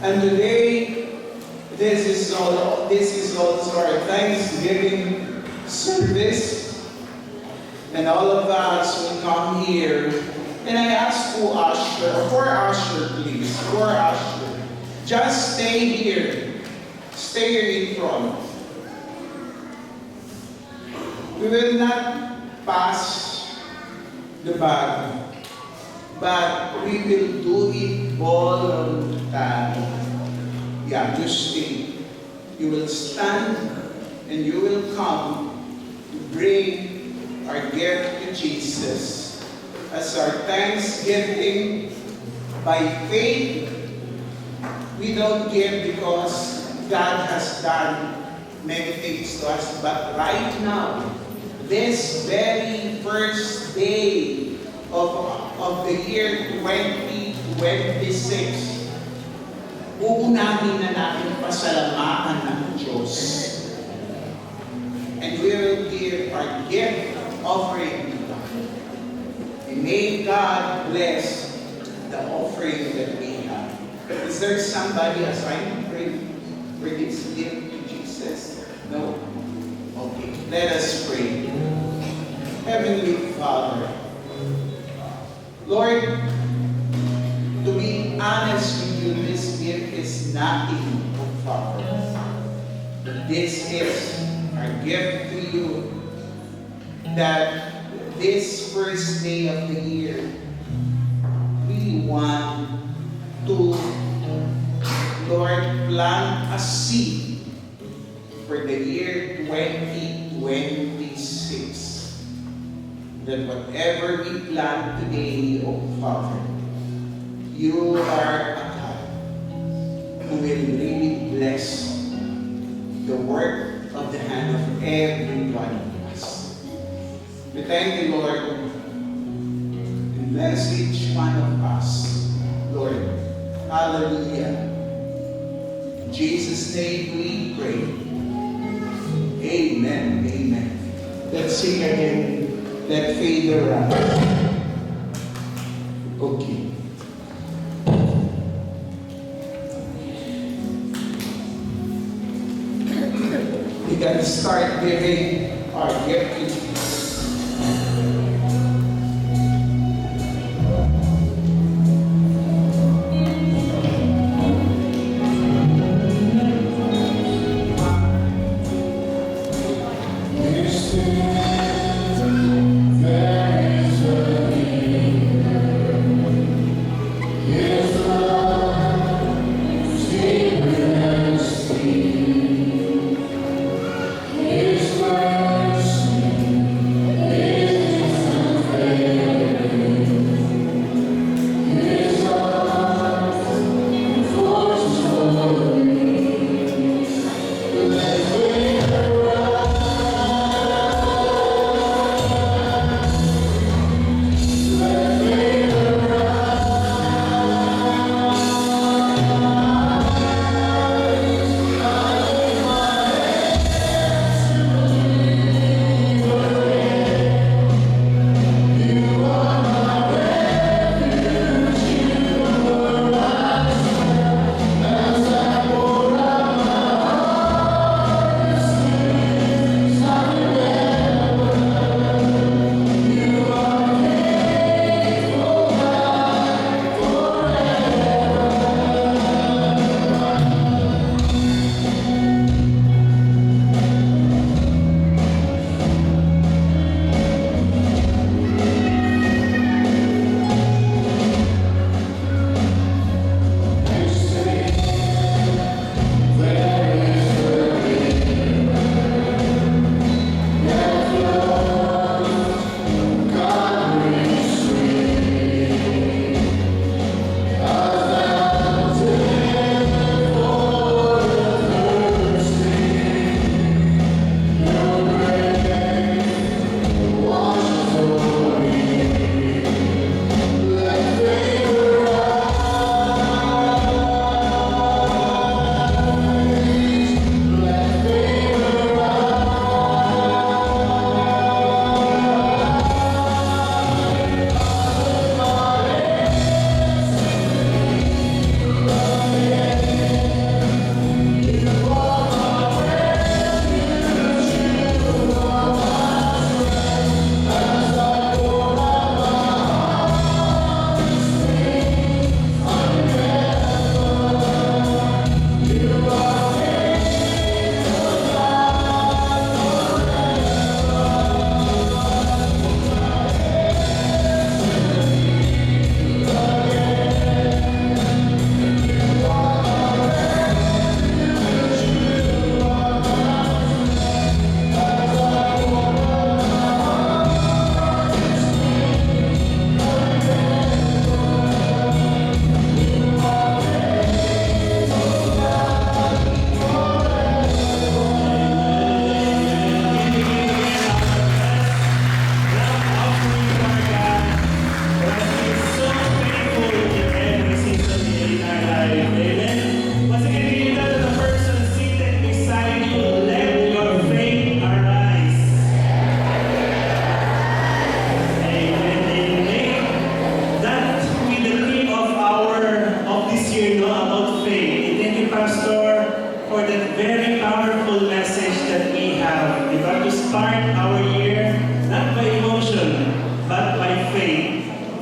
And today, this is also our Thanksgiving service. And all of us will come here. And I ask for usher, please. For usher. Just stay here. Stay here in front. We will not pass the bag. But we will do it voluntarily. Yeah, just stay. You will stand and you will come to bring our gift to Jesus as our thanksgiving. By faith, we don't give because God has done many things to us. But right now, this very first day of the year 2026, uunahin na natin pasalamatan ng Diyos. And we will give our gift offering. And may God bless the offering that we have. Is there somebody assigned to pray for this gift to Jesus? No? Okay, let us pray. Heavenly Father, Lord, to be honest with you, this gift is nothing, Father. This is our gift to you, that this first day of the year, we want to, Lord, plant a seed for the year 2026. That whatever we plant today, oh Father, you are a God who will really bless the work of the hand of every one of us. We thank you, Lord, and bless each one of us, Lord. Hallelujah. In Jesus' name we pray. Amen. Amen. Let's sing again. That fade around. Okay. We gotta start giving our gift to Jesus. His word.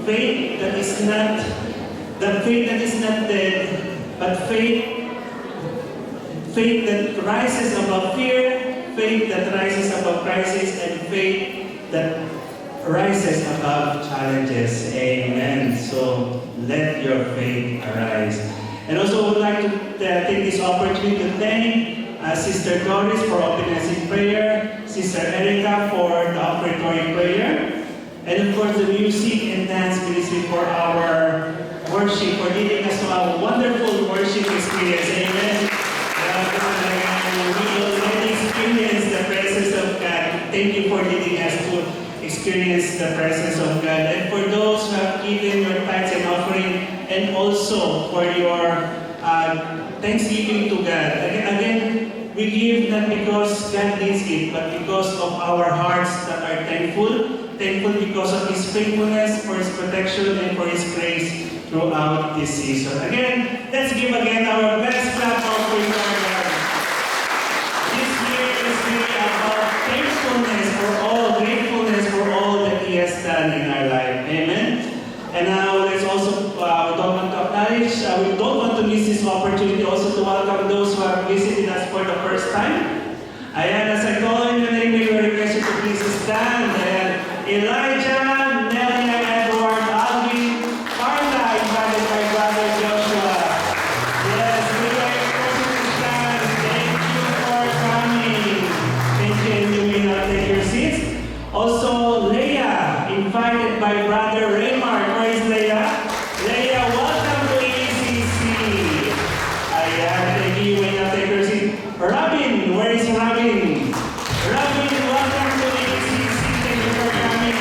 faith that is not dead, but faith that rises above fear, faith that rises above crisis, and faith that rises above challenges. Amen. So let your faith arise. And also I would like to take this opportunity to thank Sister Doris for opening us in prayer, Sister Erica for the offertory prayer, and of course the music and dance ministry for our worship, for leading us to a wonderful worship experience. Amen. We already experienced the presence of God. Thank you for leading us to experience the presence of God. And for those who have given your tithes and offering, and also for your thanksgiving to God. Again, we give not because God needs it, but because of our hearts that are thankful. Thankful because of His faithfulness, for His protection, and for His grace throughout this season. Again, let's give again our best clap offering to our God. This year is really about thankfulness for all, gratefulness for all that He has done in our life. Amen. And now let's also, we don't want to miss this opportunity also to welcome those who have visited us for the first time. Ayan, as I call in your name, we will request you to please stand. Ayan, Elijah, Nelia, Edward, Alvin, Carla, invited by Brother Joshua. Yes, we are requesting to stand. Thank you for coming. Thank you, and you may now take your seats. Also, Leah, invited by Brother Raymar. Where is Leah? Leah, welcome to ACC. Ayan, thank you, you may now take your seat. Robin, where is Robin? Robin, welcome to ACC. Thank you for coming.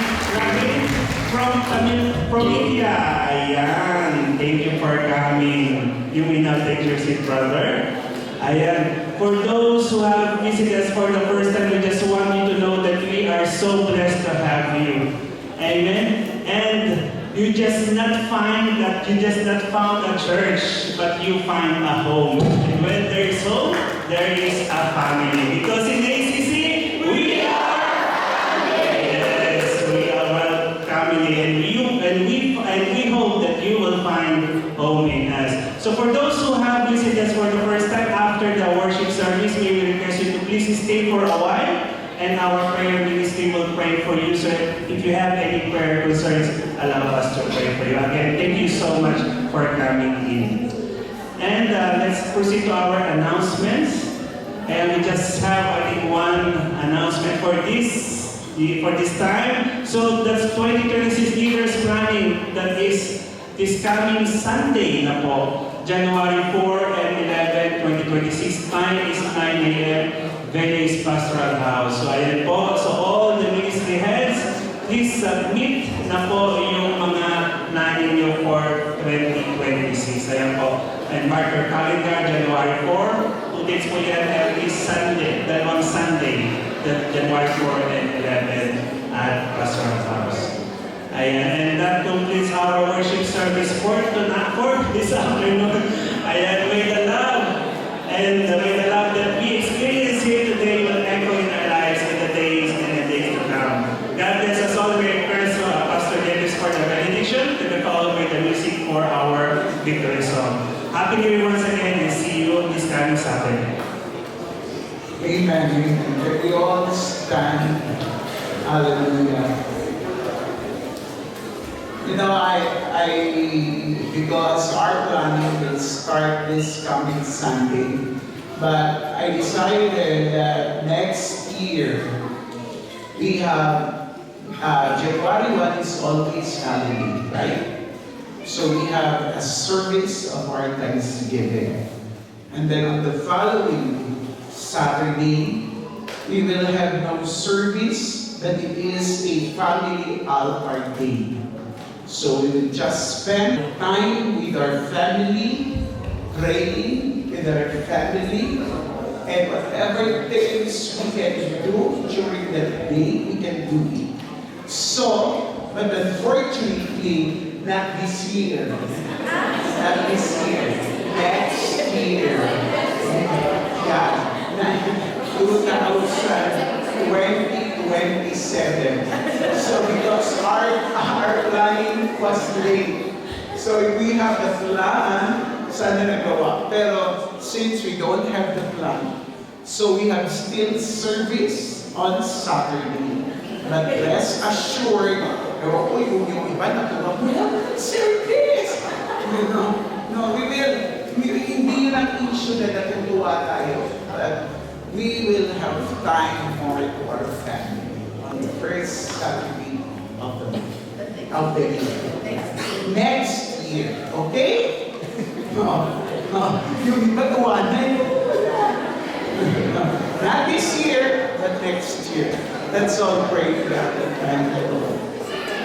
Robin, from India. Ayan, thank you for coming. You may now take your seat, brother. Ayan, for those who have visited us for the first time, we just want you to know that we are so blessed to have you. Amen. And you just not found a church, but you find a home. And when there is home, there is a family. Because in ACC, we are family. Yes, we are one family, and we hope that you will find home in us. So for those who have visited us for the first time after the worship service, we will request you to please stay for a while. And our prayer ministry will pray for you. So if you have any prayer concerns, allow us to pray for you. Again, thank you so much for coming in. And let's proceed to our announcements. And we just have, I think, one announcement for this time. So that's 2026 Leaders Planning. That is this coming Sunday na po, January 4 and 11, 2026. Time is 9 a.m. Venice Pastoral House. So ayan po. So all the ministry heads, please submit na po yung mga nanin nyo for 2026. Ayan po. And mark your calendar, January 4. 2 dates po yan every Sunday. Dalawang Sunday, January 4 and 11 at Pastoral House. Ayan, and that completes our worship service for this afternoon. Ayan, may the love and may the love that we experience here today will echo in our lives in the days to come. God bless us all. We request Pastor Dennis for the benediction to be followed by the music for our victory song. Happy New Year once again, and see you this coming Saturday. Amen. Can we all stand? Hallelujah. You know, because our planning will start this coming Sunday, but I decided that next year we have January 1 is always holiday, right? So we have a service of our Thanksgiving, and then on the following Saturday we will have no service, but it is a family altar day. So we will just spend time with our family, praying with our family, and whatever things we can do during that day, we can do it. So, but unfortunately, not this year. Not this year. Next year. Yeah. 2026. 27. So because our planning was late. So if we have the plan, sana nagawa. Pero since we don't have the plan, so we have still service on Saturday. But rest assured, ewan ko yung iba na wala service. No, hindi yun ang issue na natutuwa tayo. But we will have time more to our family on the first Saturday of the year. Next year, okay? Yung iba tuwanay. Not this year, but next year. Let's all pray for that and thank the Lord.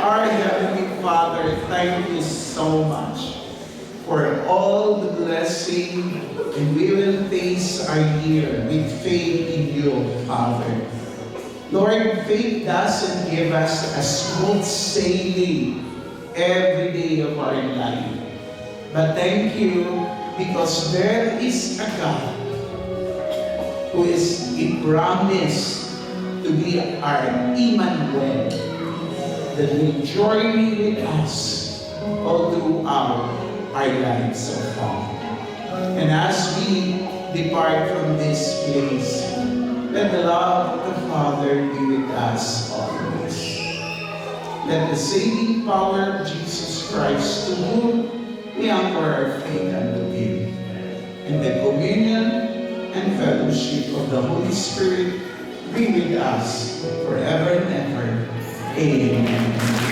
Our Heavenly Father, thank you so much for all the blessing, and we will face our year with faith in you, Father. Lord, faith doesn't give us a smooth sailing every day of our life. But thank you because there is a God who is a promise to be our Emmanuel, that will journey with us all throughout our lives so far. And as we depart from this place, let the love of the Father be with us always. Let the saving power of Jesus Christ, to whom we anchor our faith unto Him, and the communion and fellowship of the Holy Spirit be with us forever and ever. Amen.